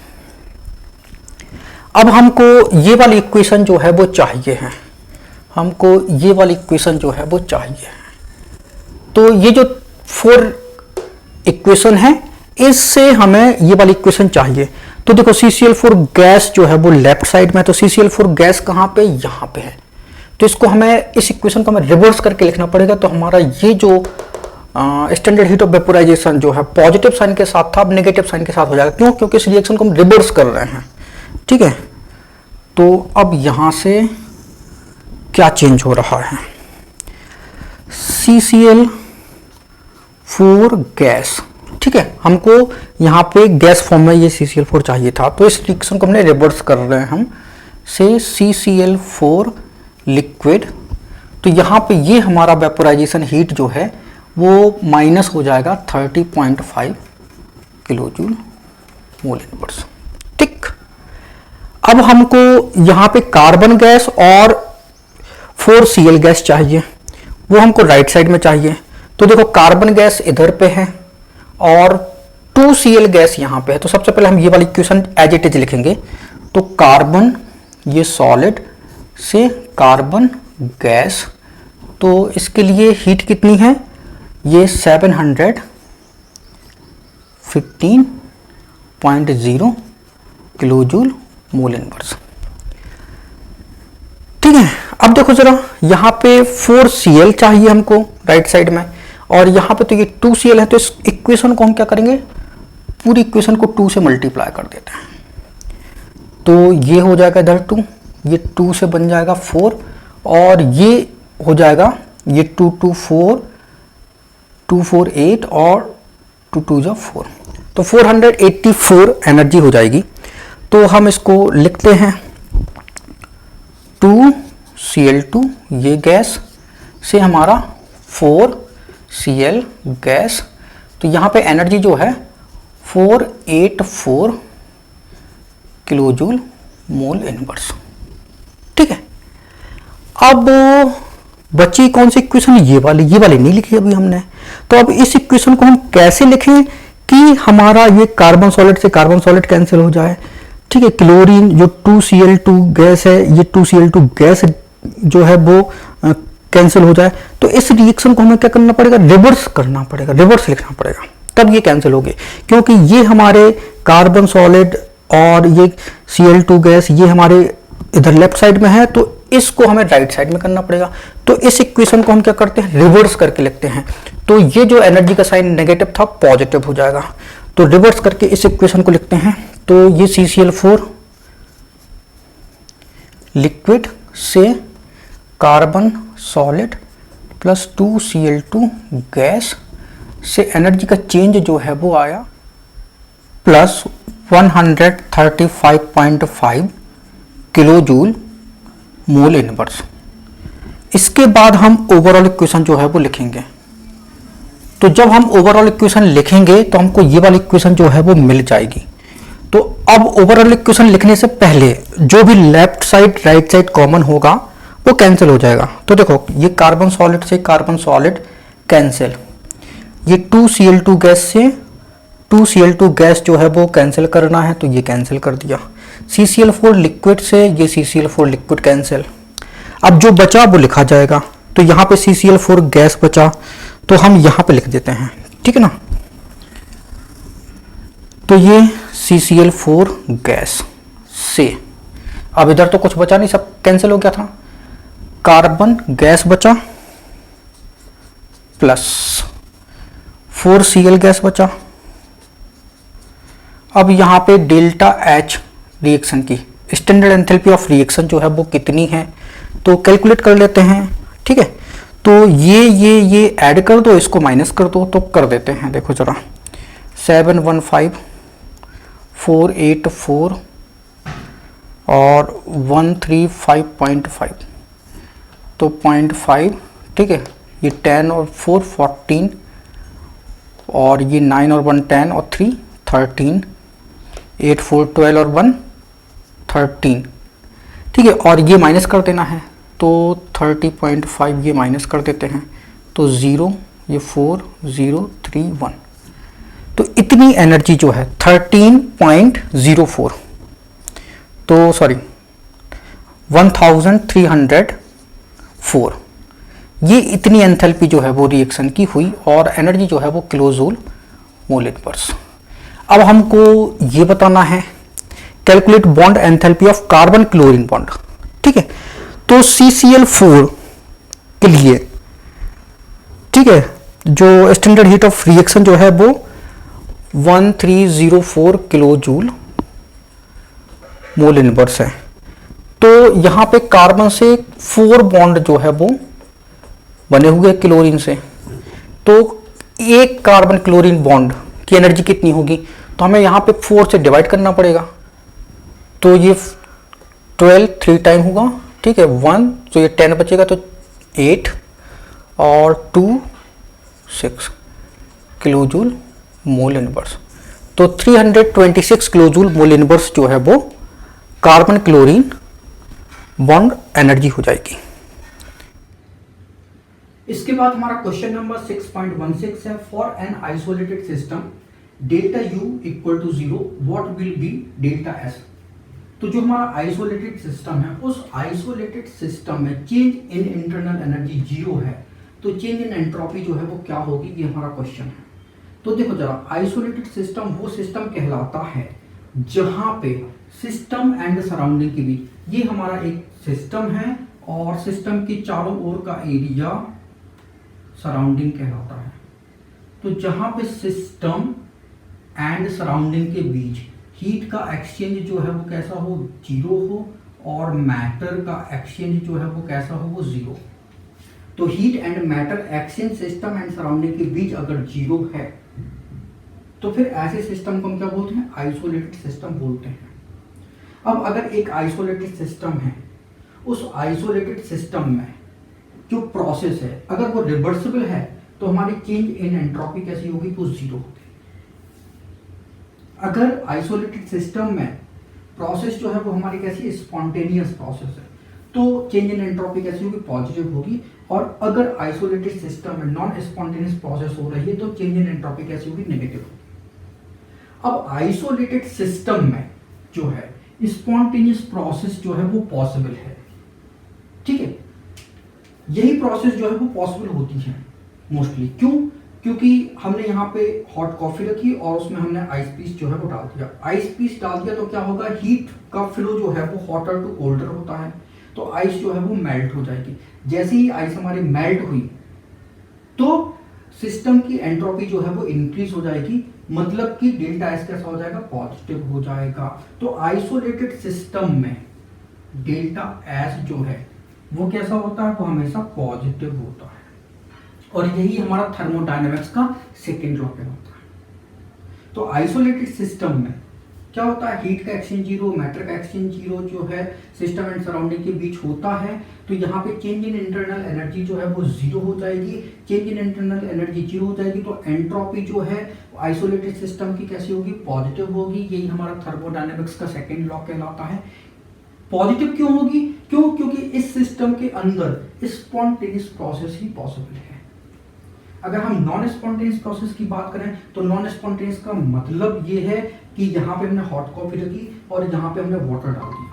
Speaker 1: अब हमको ये वाली इक्वेशन जो है वो चाहिए है, हमको ये वाली इक्वेशन जो है वो चाहिए है। तो ये जो 4 इक्वेशन है, इससे हमें ये वाली इक्वेशन चाहिए। तो देखो CCl4 गैस जो है वो लेफ्ट साइड में, तो CCl4 गैस कहाँ पे, यहाँ पे है। तो इसको हमें, इस इक्वेशन को हमें रिवर्स करके लिखना पड़ेगा। तो हमारा ये जो स्टैंडर्ड हीट ऑफ वेपोराइजेशन जो है पॉजिटिव साइन के साथ था, अब नेगेटिव साइन के साथ हो जाएगा। क्यों, क्योंकि इस रिएक्शन को हम रिवर्स कर रहे हैं। ठीक है, तो अब यहां से क्या चेंज हो रहा है, CCl4 गैस। ठीक है, हमको यहाँ पे गैस फॉर्म में ये CCl4 चाहिए था, तो इस रिएक्शन को हमने रिवर्स कर रहे हैं हम, से CCl4 लिक्विड। तो यहाँ पे ये हमारा वेपोराइजेशन हीट जो है वो माइनस हो जाएगा 30.5 किलोजूल मोल इनवर्स। ठीक, अब हमको यहाँ पे कार्बन गैस और 4Cl गैस चाहिए, वो हमको राइट साइड में चाहिए। तो देखो कार्बन गैस इधर पे है और 2Cl गैस यहाँ पे है। तो सबसे पहले हम ये वाली इक्वेशन एज इट इज लिखेंगे। तो कार्बन ये सॉलिड से कार्बन गैस, तो इसके लिए हीट कितनी है, ये 715.0 किलोजूल मोल इनवर्स। ठीक है, अब देखो जरा, यहाँ पे 4Cl चाहिए हमको राइट साइड में, और यहाँ पे तो ये 2Cl है। तो इस इक्वेशन को हम क्या करेंगे, पूरी इक्वेशन को 2 से मल्टीप्लाई कर देते हैं। तो ये हो जाएगा इधर 2, ये 2 से बन जाएगा 4, और ये हो जाएगा ये 2 2 4 2 4 8 और 2 2 जा 4, तो 484 एनर्जी हो जाएगी। तो हम इसको लिखते हैं 2Cl2 ये गैस से हमारा 4Cl गैस। तो यहाँ पे एनर्जी जो है 484 किलोजूल मोल इनवर्स। ठीक है, अब बची कौन सी इक्वेशन, ये वाली नहीं लिखी अभी हमने। तो अब इस इक्वेशन को हम कैसे लिखें कि हमारा ये कार्बन सॉलिड से कार्बन सॉलिड कैंसिल हो जाए। ठीक है, क्लोरीन जो 2Cl2 गैस है, ये 2Cl2 गैस जो है वो कैंसिल हो जाए। तो इस रिएक्शन को हमें क्या करना पड़ेगा, रिवर्स करना पड़ेगा, रिवर्स लिखना पड़ेगा, तब ये कैंसिल होगी। क्योंकि ये हमारे कार्बन सॉलिड और ये Cl2 गैस ये हमारे इधर लेफ्ट साइड में है, तो इसको हमें राइट साइड में करना पड़ेगा। तो इस इक्वेशन को हम क्या करते हैं, रिवर्स करके लिखते हैं। तो ये जो एनर्जी का साइन नेगेटिव था पॉजिटिव हो जाएगा। तो रिवर्स करके इस इक्वेशन को लिखते हैं। तो ये CCl4 लिक्विड से carbon solid plus 2Cl2 gas से एनर्जी का चेंज जो है वो आया प्लस 135.5 किलोजूल मोल इनवर्स। इसके बाद हम ओवरऑल इक्वेशन जो है वो लिखेंगे। तो जब हम ओवरऑल इक्वेशन लिखेंगे तो हमको ये वाली इक्वेशन जो है वो मिल जाएगी। तो अब ओवरऑल इक्वेशन लिखने से पहले जो भी left side right side common होगा वो कैंसिल हो जाएगा। तो देखो ये कार्बन सॉलिड से कार्बन सॉलिड कैंसिल, ये 2Cl2 गैस से 2Cl2 गैस जो है वो कैंसिल करना है, तो ये कैंसिल कर दिया। CCl4 लिक्विड से ये CCl4 लिक्विड कैंसिल। अब जो बचा वो लिखा जाएगा। तो यहाँ पे CCl4 गैस बचा, तो हम यहाँ पे लिख देते हैं, ठीक है ना। तो ये CCl4 गैस से, अब इधर तो कुछ बचा नहीं, सब कैंसिल हो गया था। कार्बन गैस बचा प्लस 4Cl गैस बचा। अब यहाँ पे डेल्टा H रिएक्शन की स्टैंडर्ड एंथैल्पी ऑफ रिएक्शन जो है वो कितनी है, तो कैलकुलेट कर लेते हैं। ठीक है, तो ये ऐड कर दो, इसको माइनस कर दो, तो कर देते हैं। देखो जरा 715,484 और 135.5, तो 0.5, ठीक है, ये 10 और 4 14, और ये 9 और 1 10 और 3 13, 8 4 12 और 1 13, ठीक है, और ये माइनस कर देना है, तो 30.5 ये माइनस कर देते हैं, तो 0, ये 4 0 3 1, तो इतनी एनर्जी जो है 13.04, तो सॉरी 1304, ये इतनी एंथैल्पी जो है वो रिएक्शन की हुई, और एनर्जी जो है वो किलोजूल मोल इनवर्स। अब हमको ये बताना है calculate bond enthalpy of carbon chlorine bond, ठीक है, तो CCl4 के लिए, ठीक है, जो स्टैंडर्ड हीट ऑफ रिएक्शन जो है वो 1304 किलो जूल मोल इनवर्स है। तो यहां पे कार्बन से 4 बॉन्ड जो है वो बने हुए क्लोरीन से, तो एक कार्बन क्लोरीन बॉन्ड की एनर्जी कितनी होगी, तो हमें यहां पे 4 से डिवाइड करना पड़ेगा, तो ये 12 3 टाइम होगा, ठीक है, 1, तो ये 10 बचेगा, तो 8 और 2 6 किलो जूल मोल इनवर्स, तो 326 किलो जूल मोल इनवर्स जो है वो कार्बन क्लोरीन बॉन्ड एनर्जी हो जाएगी। इसके बाद हमारा क्वेश्चन नंबर 6.16 है, for an isolated system delta U equal to 0 what will be delta S। तो जो हमारा आइसोलेटेड सिस्टम है, उस आइसोलेटेड सिस्टम में चेंज इन इंटरनल एनर्जी 0 है, तो चेंज इन एंट्रोपी जो है वो क्या होगी, ये हमारा क्वेश्चन है। तो देखो जरा, आइसोलेटेड सिस्टम वो सिस्टम कहलाता है जहां पे सिस्टम एंड सराउंडिंग के बीच, ये हमारा एक सिस्टम है और सिस्टम के चारों ओर का एरिया सराउंडिंग कहलाता है। तो जहां पे सिस्टम एंड सराउंडिंग के बीच हीट का एक्सचेंज जो है वो कैसा हो, 0 हो, और मैटर का एक्सचेंज जो है वो कैसा हो, वो 0। तो heat and matter exchange system and surrounding के बीच अगर 0 है, तो फिर ऐसे सिस्टम को हम क्या बोलते हैं, आइसोलेटेड सिस्टम बोलते हैं। अब अगर एक आइसोलेटेड सिस्टम है, उस आइसोलेटेड सिस्टम में जो प्रोसेस है अगर वो रिवर्सिबल है, तो हमारी चेंज इन एंट्रोपी कैसी होगी, तो 0 होगी। अगर आइसोलेटेड सिस्टम में प्रोसेस जो है वो हमारी कैसी, स्पॉन्टेनियस प्रोसेस है, तो चेंज इन एंट्रोपी कैसी होगी, पॉजिटिव होगी। और अगर आइसोलेटेड सिस्टम में नॉन स्पॉन्टेनियस प्रोसेस हो रही है, तो चेंज इन एंट्रोपी कैसी होगी, नेगेटिव होगी। अब आइसोलेटेड सिस्टम में जो है स्पॉन्टेनियस प्रोसेस जो है वो पॉसिबल है, ठीक है, यही प्रोसेस जो है वो पॉसिबल होती है मोस्टली। क्यों? क्योंकि हमने यहाँ पे हॉट कॉफी रखी और उसमें हमने आइस पीस जो है वो डाल दिया। आइस पीस डाल दिया तो क्या होगा, हीट का फ्लो जो है वो हॉटर टू कोल्डर होता है, तो आइस जो है वो मेल्ट हो जाएगी। जैसे ही आइस हमारी मेल्ट हुई तो सिस्टम की एंट्रोपी जो है वो इंक्रीज हो जाएगी, मतलब कि डेल्टा एस कैसा हो जाएगा, पॉजिटिव हो जाएगा। तो आइसोलेटेड सिस्टम में डेल्टा एस जो है वो कैसा होता है, वो हमेशा पॉजिटिव होता है, और यही हमारा थर्मोडायनेमिक्स का सेकेंड लॉ कहलाता है। तो आइसोलेटेड सिस्टम में क्या होता है, हीट का एक्सचेंज 0, मैटर का एक्सचेंज 0 जो है सिस्टम एंड सराउंडिंग के बीच होता है, तो यहाँ पे चेंज इन इंटरनल एनर्जी जो है वो 0 हो जाएगी। चेंज इन इंटरनल एनर्जी 0 हो जाएगी, तो एंट्रोपी जो है आइसोलेटेड सिस्टम की कैसी होगी, पॉजिटिव होगी। यही हमारा थर्मोडायनेमिक्स का सेकेंड लॉ कहलाता है। पॉजिटिव क्यों होगी, क्यों? क्योंकि इस सिस्टम के अंदर स्पॉन्टेनियस प्रोसेस ही पॉसिबल है। अगर हम नॉन स्पॉन्टेनियस प्रोसेस की बात करें, तो नॉन स्पॉन्टेनियस का मतलब ये है कि यहाँ पे हमने हॉट कॉफी रखी और यहाँ पे हमने वाटर डाल दिया,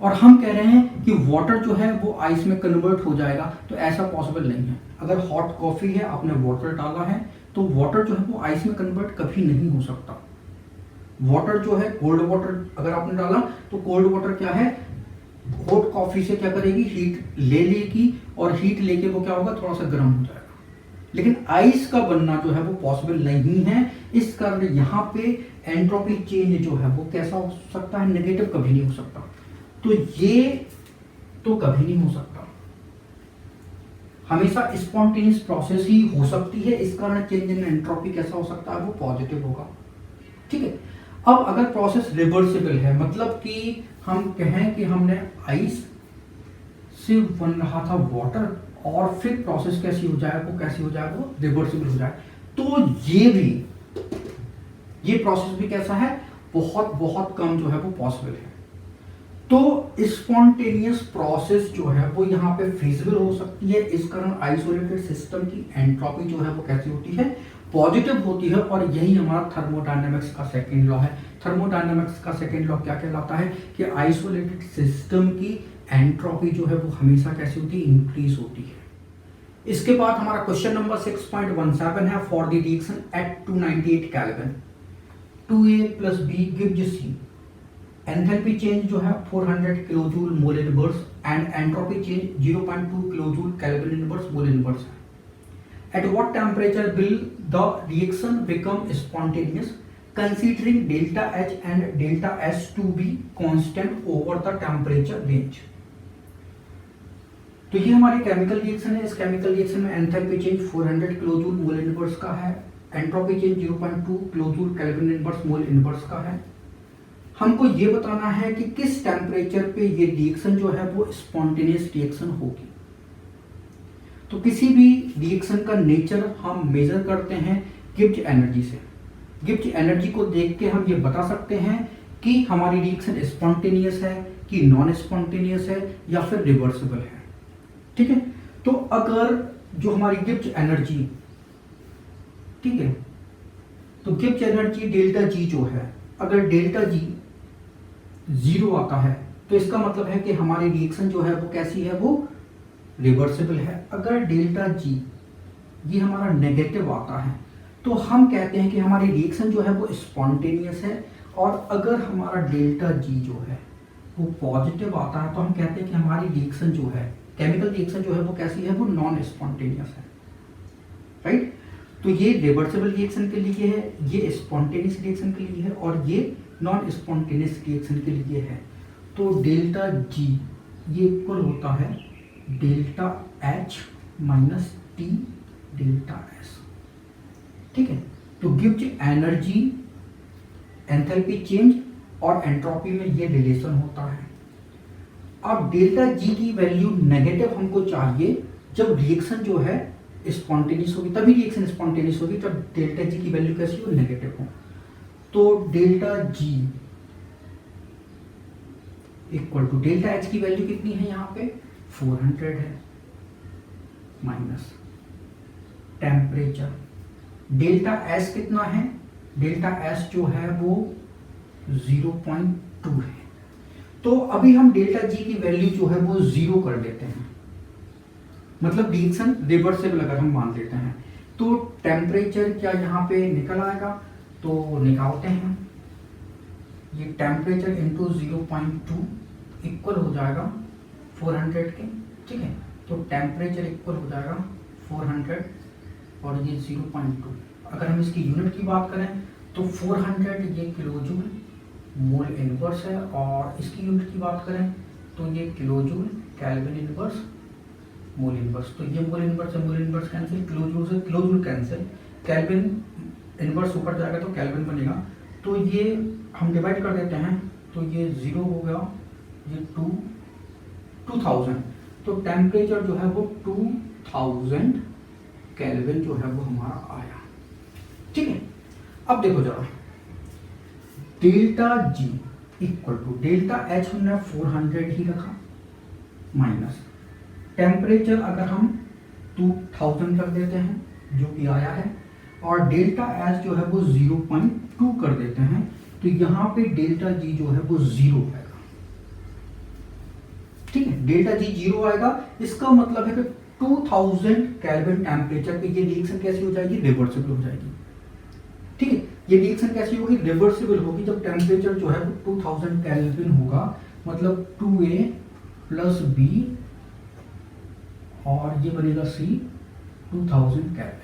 Speaker 1: और हम कह रहे हैं कि वाटर जो है वो आइस में कन्वर्ट हो जाएगा, तो ऐसा पॉसिबल नहीं है। अगर हॉट कॉफी है, आपने वाटर डाला है, तो वाटर जो है वो आइस में कन्वर्ट कभी नहीं हो सकता। वाटर जो है, कोल्ड वाटर अगर आपने डाला, तो कोल्ड वाटर क्या है, हॉट कॉफी से क्या करेगी, हीट ले लेगी, और हीट लेके वो क्या होगा, थोड़ा सा गर्म हो जाएगा। लेकिन आइस का बनना जो है वो पॉसिबल नहीं है, इस कारण यहाँ पे एंट्रोपी चेंज जो है वो कैसा हो सकता है, नेगेटिव कभी नहीं हो सकता। तो ये तो कभी नहीं हो सकता, हमेशा स्पॉन्टेनियस प्रोसेस ही हो सकती है, इस कारण चेंज इन एंट्रोपी कैसा हो सकता है, वो पॉजिटिव होगा, ठीक है। अब अगर प्रोसेस रिवर्सिबल है, मतलब कि हम कहें कि हमने आइस से बन रहा था वाटर और फिर प्रोसेस कैसी हो जाए, वो कैसी हो जाए, वो रिवर्सिबल हो जाए। तो ये प्रोसेस भी कैसा है, बहुत बहुत कम जो है वो पॉसिबल है। तो स्पॉन्टेनियस प्रोसेस जो है वो यहाँ पे फिजिबल हो सकती है। इस कारण आइसोलेटेड सिस्टम की एंट्रोपी जो है वो कैसी होती है, पॉजिटिव होती है। और यही हमारा थर्मोडायनेमिक्स का सेकंड लॉ है। थर्मोडायनेमिक्स का सेकंड लॉ क्या कहलाता है कि आइसोलेटेड सिस्टम की एंट्रोपी जो है वो हमेशा कैसी होती है, इंक्रीज होती है। इसके बाद हमारा क्वेश्चन नंबर 6.17 है, for the reaction at 298 kelvin 2A plus B gives C। Enthalpy change जो है 400 kilojoule mole inverse and entropy change 0.2 kilojoule kelvin inverse mole inverse है। At what temperature will the reaction become spontaneous considering delta H and delta S to be constant over the temperature range. तो ये हमारी chemical reaction है। इस chemical reaction में enthalpy change 400 kilojoule mole inverse का है, entropy change 0.2 kilojoule kelvin inverse mole inverse का है। हमको ये बताना है कि किस टेम्परेचर पे ये रिएक्शन जो है वो स्पॉन्टेनियस रिएक्शन होगी। तो किसी भी रिएक्शन का नेचर हम मेजर करते हैं गिब्स एनर्जी से। गिब्स एनर्जी को देख के हम ये बता सकते हैं कि हमारी रिएक्शन स्पॉन्टेनियस है कि नॉन स्पॉन्टेनियस है या फिर रिवर्सिबल है। ठीक है, तो अगर जो हमारी गिब्स एनर्जी, ठीक है, तो गिब्स एनर्जी डेल्टा जी जो है, अगर डेल्टा जी 0 आता है तो इसका मतलब है कि हमारी रिएक्शन जो है वो कैसी है, वो रिवर्सिबल है। अगर डेल्टा जी ये हमारा नेगेटिव आता है तो हम कहते हैं कि हमारी रिएक्शन जो है वो स्पॉन्टेनियस है। और अगर हमारा डेल्टा जी जो है वो पॉजिटिव आता है तो हम कहते हैं कि हमारी रिएक्शन जो है, केमिकल रिएक्शन जो है वो कैसी है, वो नॉन स्पॉन्टेनियस है। राइट, तो ये रिवर्सिबल रिएक्शन के लिए है, ये स्पॉन्टेनियस रिएक्शन के लिए है और ये नॉन स्पॉन्टेनियस रिएक्शन के लिए है। तो डेल्टा जी ये इक्वल होता है delta H minus T delta S। ठीक है, तो गिब्स एनर्जी, एंथैल्पी चेंज और एंट्रोपी में ये रिलेशन होता है। अब डेल्टा जी की वैल्यू नेगेटिव हमको चाहिए जब रिएक्शन जो है स्पॉन्टेनियस होगी, तभी रिएक्शन स्पॉन्टेनियस होगी जब डेल्टा जी की वैल्यू कैसी हो, नेगेटिव हो। तो delta G equal to delta H की वैल्यू कितनी है, यहाँ पे 400 है, माइनस टेम्परेचर डेल्टा एस कितना है, डेल्टा एस जो है वो 0.2 है। तो अभी हम डेल्टा जी की वैल्यू जो है वो 0 कर देते हैं, मतलब रिएक्शन रिवर्सिबल अगर हम मान लेते हैं तो टेम्परेचर क्या यहाँ पे निकल आएगा, तो निकालते हैं। ये टेम्परेचर इंटू 0.2 इक्वल हो जाएगा 400 के। ठीक है, तो टेम्परेचर इक्वल हो जाएगा 400 और ये 0.2। अगर हम इसकी यूनिट की बात करें तो 400 ये किलोजूल मोल इनवर्स है और इसकी यूनिट की बात करें तो ये kilojoule kelvin inverse mole inverse. तो ये मोल इनवर्स से मोल इनवर्स कैंसिल, किलोजूल से किलोजूल कैंसिल, केल्विन इनवर्स ऊपर जाएगा तो केल्विन बनेगा। तो ये हम डिवाइड कर देते हैं तो ये 0 हो गया, ये 2000। तो टेम्परेचर जो है वो 2000 केल्विन जो है वो हमारा आया। ठीक है, अब देखो जरा, delta G equal to delta H हमने 400 ही रखा, माइनस टेम्परेचर अगर हम 2000 कर देते हैं जो कि आया है, और डेल्टा एस जो है वो 0.2 कर देते हैं तो यहाँ पे डेल्टा जी जो है वो 0 आएगा। ठीक है, डेल्टा जी 0 आएगा। इसका मतलब है कि 2000 केल्विन टेम्परेचर पे ये रिएक्शन कैसी हो जाएगी, रिवर्सिबल हो जाएगी। ठीक है, ये रिएक्शन कैसी होगी, रिवर्सिबल होगी जब टेम्परेचर जो है वो 2000 केल्विन होगा, मतलब 2A प्लस B और ये बनेगा C 2000 केल्विन।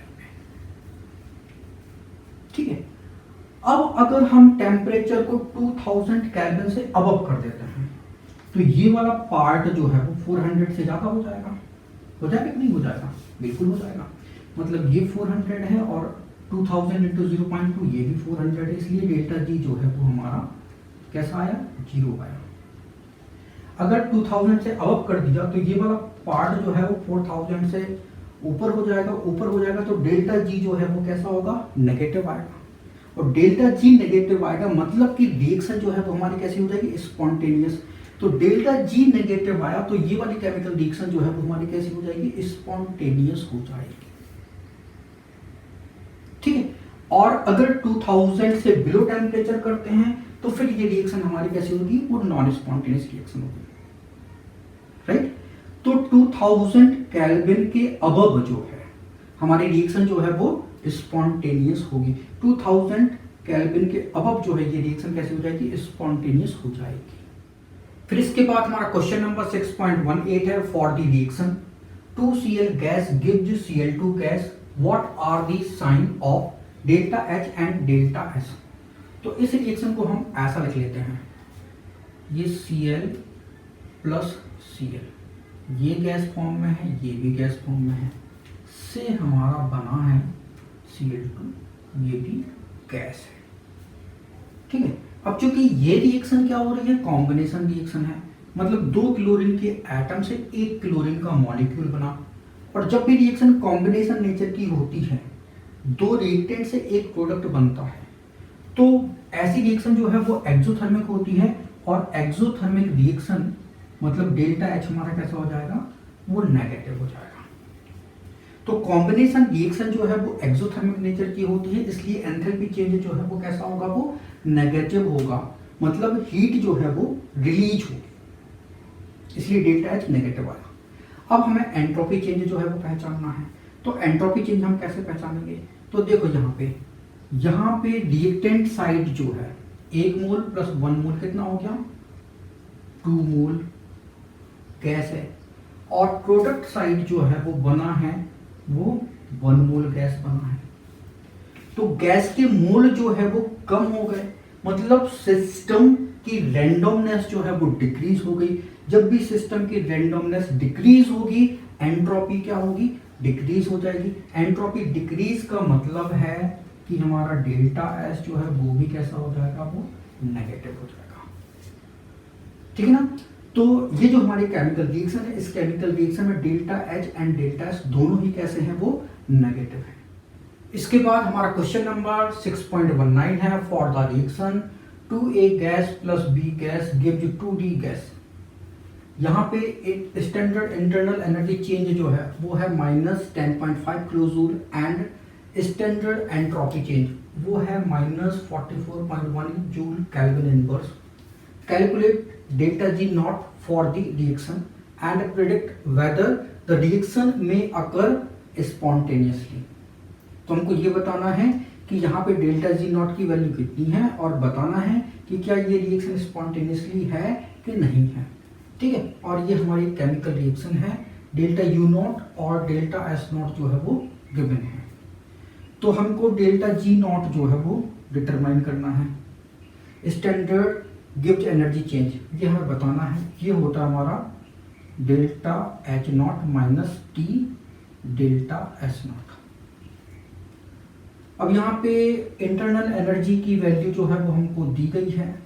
Speaker 1: ठीक है, अब अगर हम टेम्परेचर को 2000 केल्विन से अबव कर देते हैं तो ये वाला पार्ट जो है वो 400 से ज्यादा हो जाएगा। हो जाएगा कि नहीं हो जाएगा, बिल्कुल हो जाएगा। मतलब ये 400 है और 2000 इंटू 0.2 ये भी 400 है, इसलिए डेल्टा जी जो है वो हमारा कैसा आया, 0 आया। अगर 2000 से अब कर दिया तो ये वाला पार्ट जो है वो 4000 से ऊपर हो जाएगा तो डेल्टा जी जो है वो कैसा होगा, नेगेटिव आएगा। और डेल्टा जी नेगेटिव आएगा मतलब कि रिएक्शन जो है वो हमारी कैसी हो जाएगी, स्पॉन्टेनियस। तो डेल्टा जी नेगेटिव आया तो ये वाली केमिकल रिएक्शन जो है वो हमारी कैसी हो जाएगी, स्पॉन्टेनियस हो जाएगी। ठीक है। और अगर 2000 से बिलो टेम्परेचर करते हैं तो फिर ये रिएक्शन हमारी कैसी होगी, वो नॉन स्पॉन्टेनियस रिएक्शन होगी, राइट। तो 2000 केल्विन के अबव जो है हमारी रिएक्शन जो है वो स्पॉन्टेनियस होगी। 2000 केल्विन के अबव जो है ये रिएक्शन कैसी हो जाएगी, स्पॉन्टेनियस हो जाएगी। फिर इसके बाद हमारा क्वेश्चन नंबर 6.18 है, for the reaction 2Cl gas gives Cl2 gas, what are the sign of delta H and delta S। तो इस रिएक्शन को हम ऐसा लिख लेते हैं, ये Cl प्लस Cl, ये गैस फॉर्म में है, ये भी गैस फॉर्म में है, से हमारा बना है Cl2, ये भी गैस है। ठीक है। अब चूंकि ये रिएक्शन क्या हो रही है, कॉम्बिनेशन रिएक्शन है, मतलब 2 क्लोरीन के एटम से 1 क्लोरीन का मॉलिक्यूल बना। और जब भी रिएक्शन कॉम्बिनेशन नेचर की होती है, 2 रिएक्टेंट से 1 प्रोडक्ट बनता है, तो ऐसी रिएक्शन जो है वो एक्सोथर्मिक होती है। और एक्सोथर्मिक रिएक्शन मतलब डेल्टा H हमारा कैसा हो जाएगा, वो नेगेटिव हो जाएगा। तो कॉम्बिनेशन रिएक्शन जो है वो एक्सोथर्मिक नेचर की होती है, इसलिए एंथैल्पी चेंज जो है वो कैसा होगा, वो नेगेटिव होगा, मतलब हीट जो है वो रिलीज होगी, इसलिए डेल्टा H नेगेटिव आएगा। अब हमें एंट्रोपी चेंज जो है वो पहचानना है। तो एंट्रोपी चेंज हम कैसे पहचानेंगे, तो देखो यहाँ पे रिएक्टेंट साइड जो है 1 मोल प्लस 1 मोल कितना हो गया, 2 मोल गैस है। और प्रोडक्ट साइड जो है वो बना है, वो 1 मोल गैस बना है। तो गैस के मोल जो है वो कम हो गए, मतलब सिस्टम की रैंडमनेस जो है वो डिक्रीज हो गई। जब भी सिस्टम की रैंडमनेस डिक्रीज होगी, एंट्रोपी क्या होगी, डिक्रीज हो जाएगी। एंट्रोपी डिक्रीज का मतलब है कि हमारा डेल्टा एस जो है वो भी कैसा हो जाएगा, वो नेगेटिव हो जाएगा। ठीक है ना। तो ये जो हमारी केमिकल रिएक्शन है, इस केमिकल रिएक्शन में delta H and delta S दोनों ही कैसे हैं, वो नेगेटिव है। इसके बाद हमारा क्वेश्चन नंबर 6.19 है, for the reaction 2A gas plus B gas gives 2D gas. यहाँ पे एक स्टैंडर्ड इंटरनल एनर्जी चेंज जो है वो है -10.5 kilojoule and standard entropy change वो है -44.1 joule kelvin inverse. Calculate delta G not for the reaction and predict whether the reaction में अकर स्पॉन्टेनियसली। तो हमको ये बताना है कि यहाँ पे डेल्टा G नॉट की वैल्यू कितनी है और बताना है कि क्या ये रिएक्शन स्पॉन्टेनियसली है कि नहीं है। ठीक है। और ये हमारी केमिकल रिएक्शन है, डेल्टा U नॉट और डेल्टा S नॉट जो है वो गिवन है। तो हमको डेल्टा G नॉट जो है वो डिटरमाइन करना है। स्टैंडर्ड गिव्स एनर्जी चेंज ये हमें बताना है, ये होता है हमारा delta H not minus T delta S not. अब यहाँ पे इंटरनल एनर्जी की वैल्यू जो है वो हमको दी गई है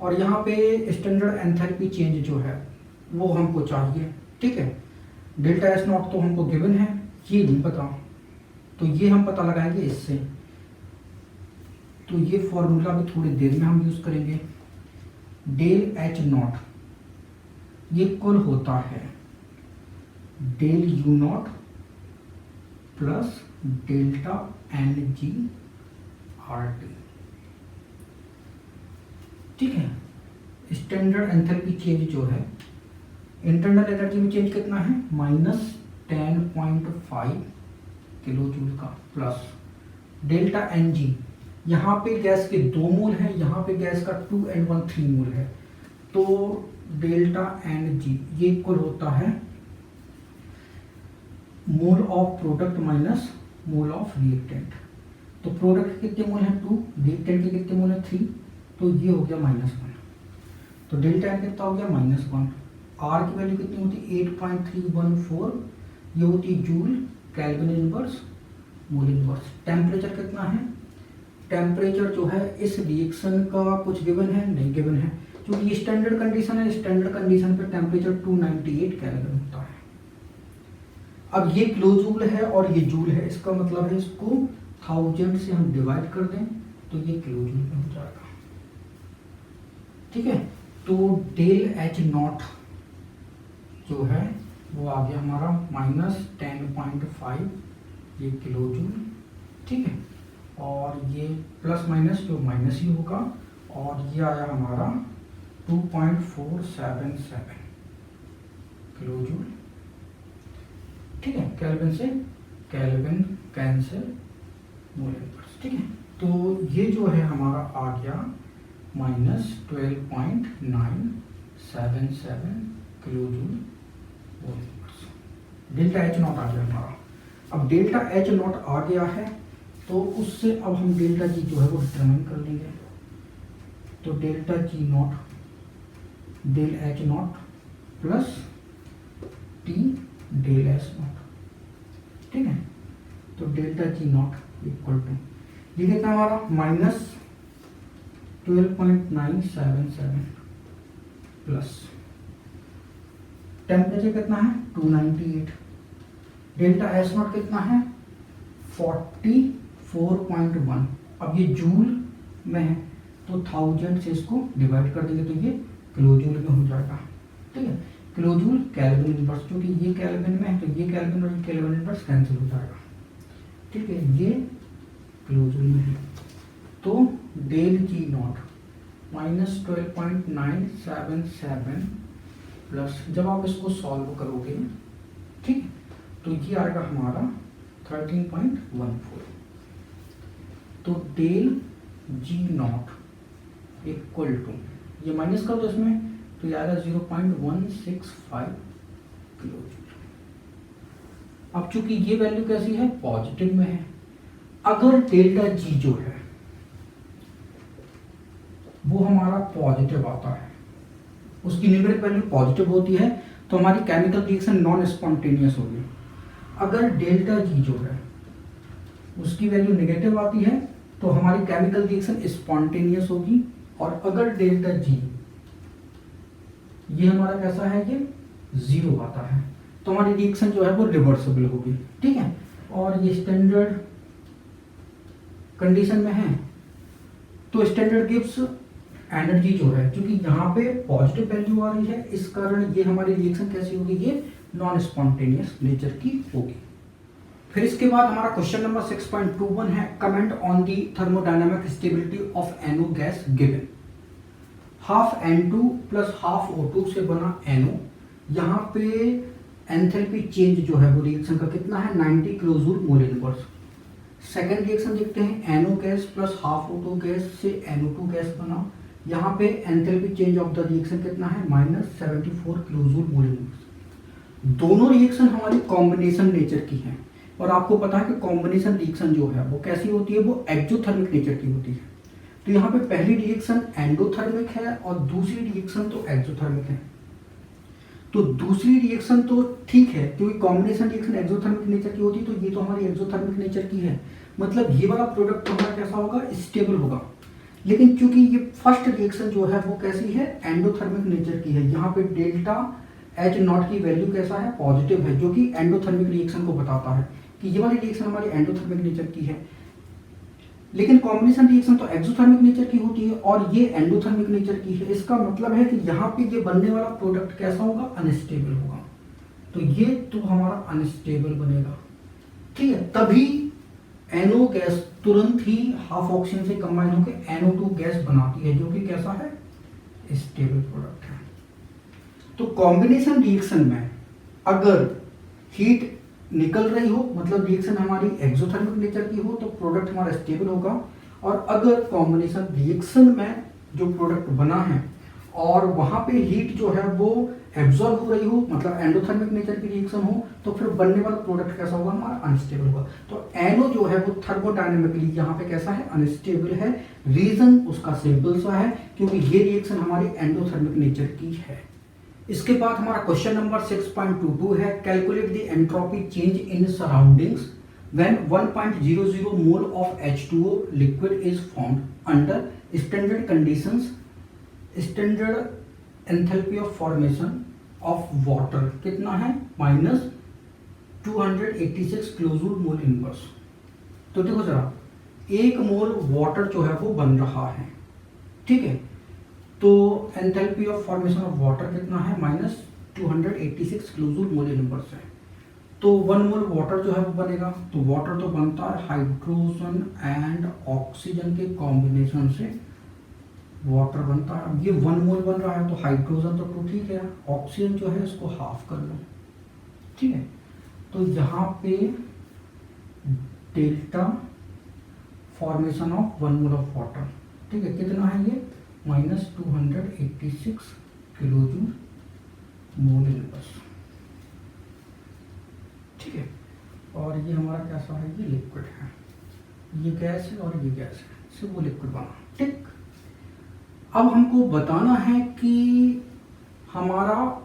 Speaker 1: और यहाँ पे स्टैंडर्ड एंथैल्पी चेंज जो है वो हमको चाहिए। ठीक है। डेल्टा एस नॉट तो हमको गिवन है, ये नहीं पता, तो ये हम पता लगाएंगे इससे। तो ये फॉर्मूला भी थोड़ी देर में हम यूज करेंगे। डेल एच नॉट ये कुल होता है del U naught plus delta n g R T. ठीक है। स्टैंडर्ड एंथैल्पी चेंज जो है इंटरनल एनर्जी में चेंज कितना है, -10.5 किलो जूल का प्लस डेल्टा एन जी। यहाँ पे गैस के 2 मोल है, यहाँ पे गैस का 2 and 1 3 मोल है, तो डेल्टा एन जी ये इक्वल होता है mole of product minus mole of reactant. तो प्रोडक्ट के कितने मोल है 2, रिएक्टेंट के कितने मोल है 3, तो ये हो गया -1। तो डेल्टा एन कितना हो गया -1। आर की वैल्यू कितनी होती है 8.314, ये होती है joule kelvin inverse mole inverse. Temperature कितना है, टेम्परेचर जो है इस रिएक्शन का कुछ गिवन है, नहीं गिवन है, क्योंकि ये स्टैंडर्ड कंडीशन है, स्टैंडर्ड कंडीशन पे टेम्परेचर 298 केल्विन होता है। अब ये किलो जूल है और ये जूल है, इसका मतलब है इसको 1000 से हम डिवाइड कर दें तो ये किलो जूल में हो जाएगा। ठीक है, तो डेल एच नॉट जो है वो आ गया हमारा -10.5 ये किलो जूल। ठीक है, और ये प्लस माइनस जो माइनस ही होगा, और ये आया हमारा 2.477 किलो जूल। ठीक है, केल्विन से केल्विन कैंसिल मोल इनवर्स। ठीक है, तो ये जो है हमारा आ गया -12.977 kilo joule mole inverse. Delta H not आ गया हमारा। अब डेल्टा एच नॉट आ गया है तो उससे अब हम डेल्टा जी जो है वो डिटरमाइन कर लेंगे। तो delta G naught del H naught plus T del S naught. ठीक है, तो delta G naught equal to ये कितना हमारा -12.977 प्लस टेम्परेचर कितना है 298, डेल्टा एस नॉट कितना है 44.1। अब ये जूल में है तो 1000 से इसको डिवाइड कर देंगे तो ये किलो जूल में हो जाएगा। ठीक है, किलो जूल केल्विन इनवर्स, क्योंकि ये केल्विन में है तो ये केल्विन और ये केल्विन इनवर्स कैंसिल हो जाएगा। ठीक है, ये किलो जूल में है तो डेल जी नॉट -12.977 प्लस जब आप इसको सॉल्व करोगे, ठीक, तो ये आएगा हमारा 13.14। तो del G naught equal to ये माइनस कर दो इसमें तो ये आएगा 0.165 किलो जूल। अब चूंकि ये वैल्यू कैसी है पॉजिटिव में है, अगर डेल्टा जी जो है वो हमारा पॉजिटिव आता है, उसकी न्यूमेरिक वैल्यू पॉजिटिव होती है तो हमारी केमिकल रिएक्शन नॉन स्पॉन्टेनियस होगी। अगर डेल्टा जी जो है उसकी वैल्यू नेगेटिव आती है तो हमारी केमिकल रिएक्शन स्पॉन्टेनियस होगी, और अगर डेल्टा जी ये हमारा कैसा है ये 0 आता है तो हमारी रिएक्शन जो है वो रिवर्सिबल होगी। ठीक है, और ये स्टैंडर्ड कंडीशन में है तो स्टैंडर्ड गिव्स एनर्जी जो है, क्योंकि यहाँ पे पॉजिटिव वैल्यू आ रही है इस कारण ये हमारी रिएक्शन कैसी होगी, ये नॉन स्पॉन्टेनियस नेचर की होगी। फिर इसके बाद हमारा क्वेश्चन नंबर 6.21 है comment on the thermodynamic stability of NO gas given. Half N2 plus half O2 से बना NO, यहाँ पे एंथैल्पी चेंज जो है वो रिएक्शन का कितना है 90 kilo joule mole inverse. Second reaction देखते हैं NO gas plus half O2 gas से NO2 गैस बना, यहाँ पे enthalpy change of the reaction कितना है -74 किलो जूल मोल इनवर्स। दोनों रिएक्शन हमारी कॉम्बिनेशन नेचर की हैं, और आपको पता है कि कॉम्बिनेशन रिएक्शन जो है वो कैसी होती है, वो एक्सोथर्मिक नेचर की होती है। तो यहाँ पे पहली रिएक्शन एंडोथर्मिक है और दूसरी रिएक्शन तो एक्सोथर्मिक है। तो दूसरी रिएक्शन तो ठीक है क्योंकि कॉम्बिनेशन रिएक्शन एक्सोथर्मिक नेचर की होती है, तो ये तो हमारी एक्सोथर्मिक नेचर की है, मतलब ये वाला प्रोडक्ट तो हमारा कैसा होगा स्टेबल होगा। लेकिन चूंकि ये फर्स्ट रिएक्शन जो है वो कैसी है एंडोथर्मिक नेचर की है, यहाँ पे डेल्टा एच नॉट की वैल्यू कैसा है पॉजिटिव है, जो कि एंडोथर्मिक रिएक्शन को बताता है कि ये वाली रिएक्शन हमारी एंडोथर्मिक नेचर की है। लेकिन कॉम्बिनेशन रिएक्शन तो एक्सोथर्मिक नेचर की होती है और ये एंडोथर्मिक नेचर की है। इसका मतलब है कि यहाँ पे ये बनने वाला प्रोडक्ट कैसा होगा अनस्टेबल होगा, तो ये तो हमारा अनस्टेबल बनेगा। ठीक है, तभी NO गैस तुरंत ही हाफ ऑक्सीजन से कंबाइन होकर NO2 गैस बनाती है, जो कि कैसा है स्टेबल प्रोडक्ट है। तो कॉम्बिनेशन रिएक्शन में अगर हीट निकल रही हो मतलब रिएक्शन हमारी एक्सोथर्मिक नेचर की हो तो प्रोडक्ट हमारा स्टेबल होगा, और अगर कॉम्बिनेशन रिएक्शन में जो प्रोडक्ट बना है और वहां पे हीट जो है वो एब्जॉर्ब हो रही हो मतलब एंडोथर्मिक नेचर की रिएक्शन हो तो फिर बनने वाला प्रोडक्ट कैसा होगा हमारा अनस्टेबल होगा। तो NO जो है वो थर्मोडायनेमिकली यहाँ पे कैसा है अनस्टेबल है। रीजन उसका सिंपल सा है क्योंकि ये रिएक्शन हमारी एंडोथर्मिक नेचर की है। इसके बाद हमारा क्वेश्चन नंबर 6.22 है calculate the entropy change in surroundings when 1.00 mole of H2O liquid is formed under standard conditions standard enthalpy of formation of water कितना है, -286 किलोजूल मोल इनवर्स। तो देखो जरा, 1 मोल वाटर जो है वो बन रहा है, ठीक है। तो enthalpy of formation of water कितना है, -286 किलोजूल मोल इनवर्स है। तो 1 मोल वाटर जो है वो बनेगा, तो वाटर तो बनता है हाइड्रोजन एंड ऑक्सीजन के कॉम्बिनेशन से वाटर बनता है। अब ये 1 मोल बन रहा है तो हाइड्रोजन तो ठीक है, ऑक्सीजन जो है इसको हाफ कर लो, ठीक है। तो यहाँ पे delta formation of 1 mole of water, ठीक है, कितना है ये, -286 किलोजूल मोल इनवर्स, ठीक है। और ये हमारा कैसा है, ये लिक्विड है, ये गैस है और ये गैस है, इससे वो लिक्विड बना, ठीक। अब हमको बताना है कि हमारा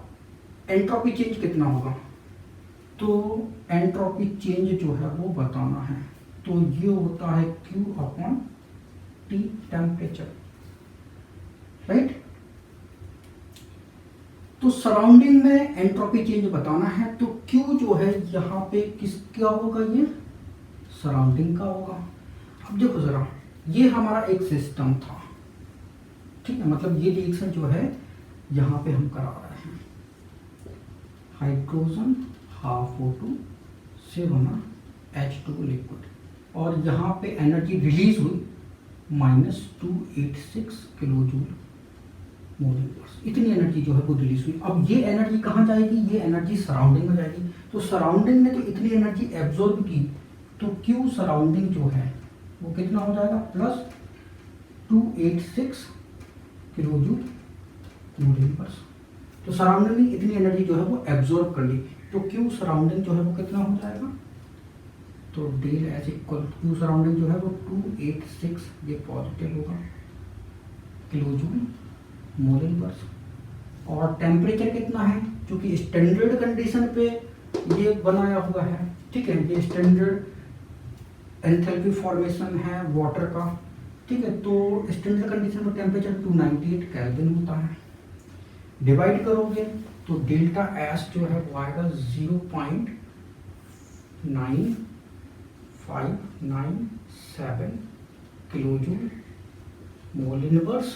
Speaker 1: एंट्रोपी चेंज कितना होगा। तो एंट्रोपी चेंज जो है वो बताना है, तो ये होता है Q/T टेम्परेचर, राइट। तो सराउंडिंग में एंट्रोपी चेंज बताना है, तो Q जो है यहाँ पे किसका होगा, ये सराउंडिंग का होगा। अब देखो जरा, ये हमारा एक सिस्टम था, ठीक है, मतलब ये रिएक्शन जो है यहाँ पे हम करा रहे हैं, हाइड्रोजन हाफ O2 से बना H2 लिक्विड, और यहाँ पे एनर्जी रिलीज हुई -286 किलोजूल मोल इनवर्स, इतनी एनर्जी जो है वो रिलीज हुई। अब ये एनर्जी कहाँ जाएगी, ये एनर्जी सराउंडिंग में जाएगी। तो सराउंडिंग ने तो इतनी एनर्जी एब्जॉर्ब की, तो Q सराउंडिंग जो है वो कितना हो जाएगा, +286 किलोजूल मोल इनवर्स। तो सराउंडिंग ने इतनी एनर्जी जो है वो एब्जॉर्ब कर ली, तो Q सराउंडिंग जो है वो कितना हो जाएगा, तो del H equal Q surrounding जो है वो 286, ये पॉजिटिव होगा, किलोजूल मोल इनवर्स। और टेम्परेचर कितना है, क्योंकि स्टैंडर्ड कंडीशन पे ये बनाया हुआ है, ठीक है, ये स्टैंडर्ड एंथैल्पी फॉर्मेशन है वाटर का, ठीक है। तो स्टैंडर्ड कंडीशन में टेम्परेचर 298 केल्विन होता है। डिवाइड करोगे तो डेल्टा एस जो है वो आएगा 0.9597 kilojoule mole inverse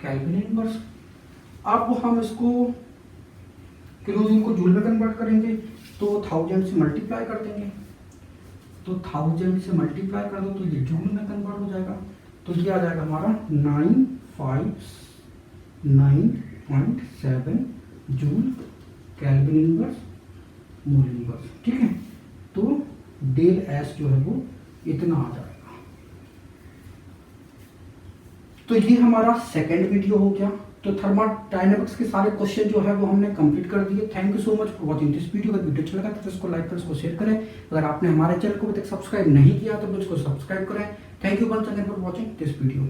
Speaker 1: kelvin inverse. अब हम इसको किलोजूल को जूल में कन्वर्ट करेंगे, तो 1000 से मल्टीप्लाई कर देंगे, तो 1000 से मल्टीप्लाई कर दो तो ये जूल में कन्वर्ट हो जाएगा, तो ये आ जाएगा हमारा 959.7 joule kelvin inverse mole inverse, ठीक है। तो डेल एस जो है वो इतना आ जाएगा। तो ये हमारा सेकेंड वीडियो हो गया। तो थर्मोडायनेमिक्स के सारे क्वेश्चन जो है वो हमने कंप्लीट कर दिए। Thank you so much for watching this video. अगर वीडियो अच्छा लगा तो इसको लाइक करें, इसको शेयर करें। अगर आपने हमारे चैनल को अभी तक सब्सक्राइब नहीं किया तो इसको सब्सक्राइब करें। Thank you once again for watching this video.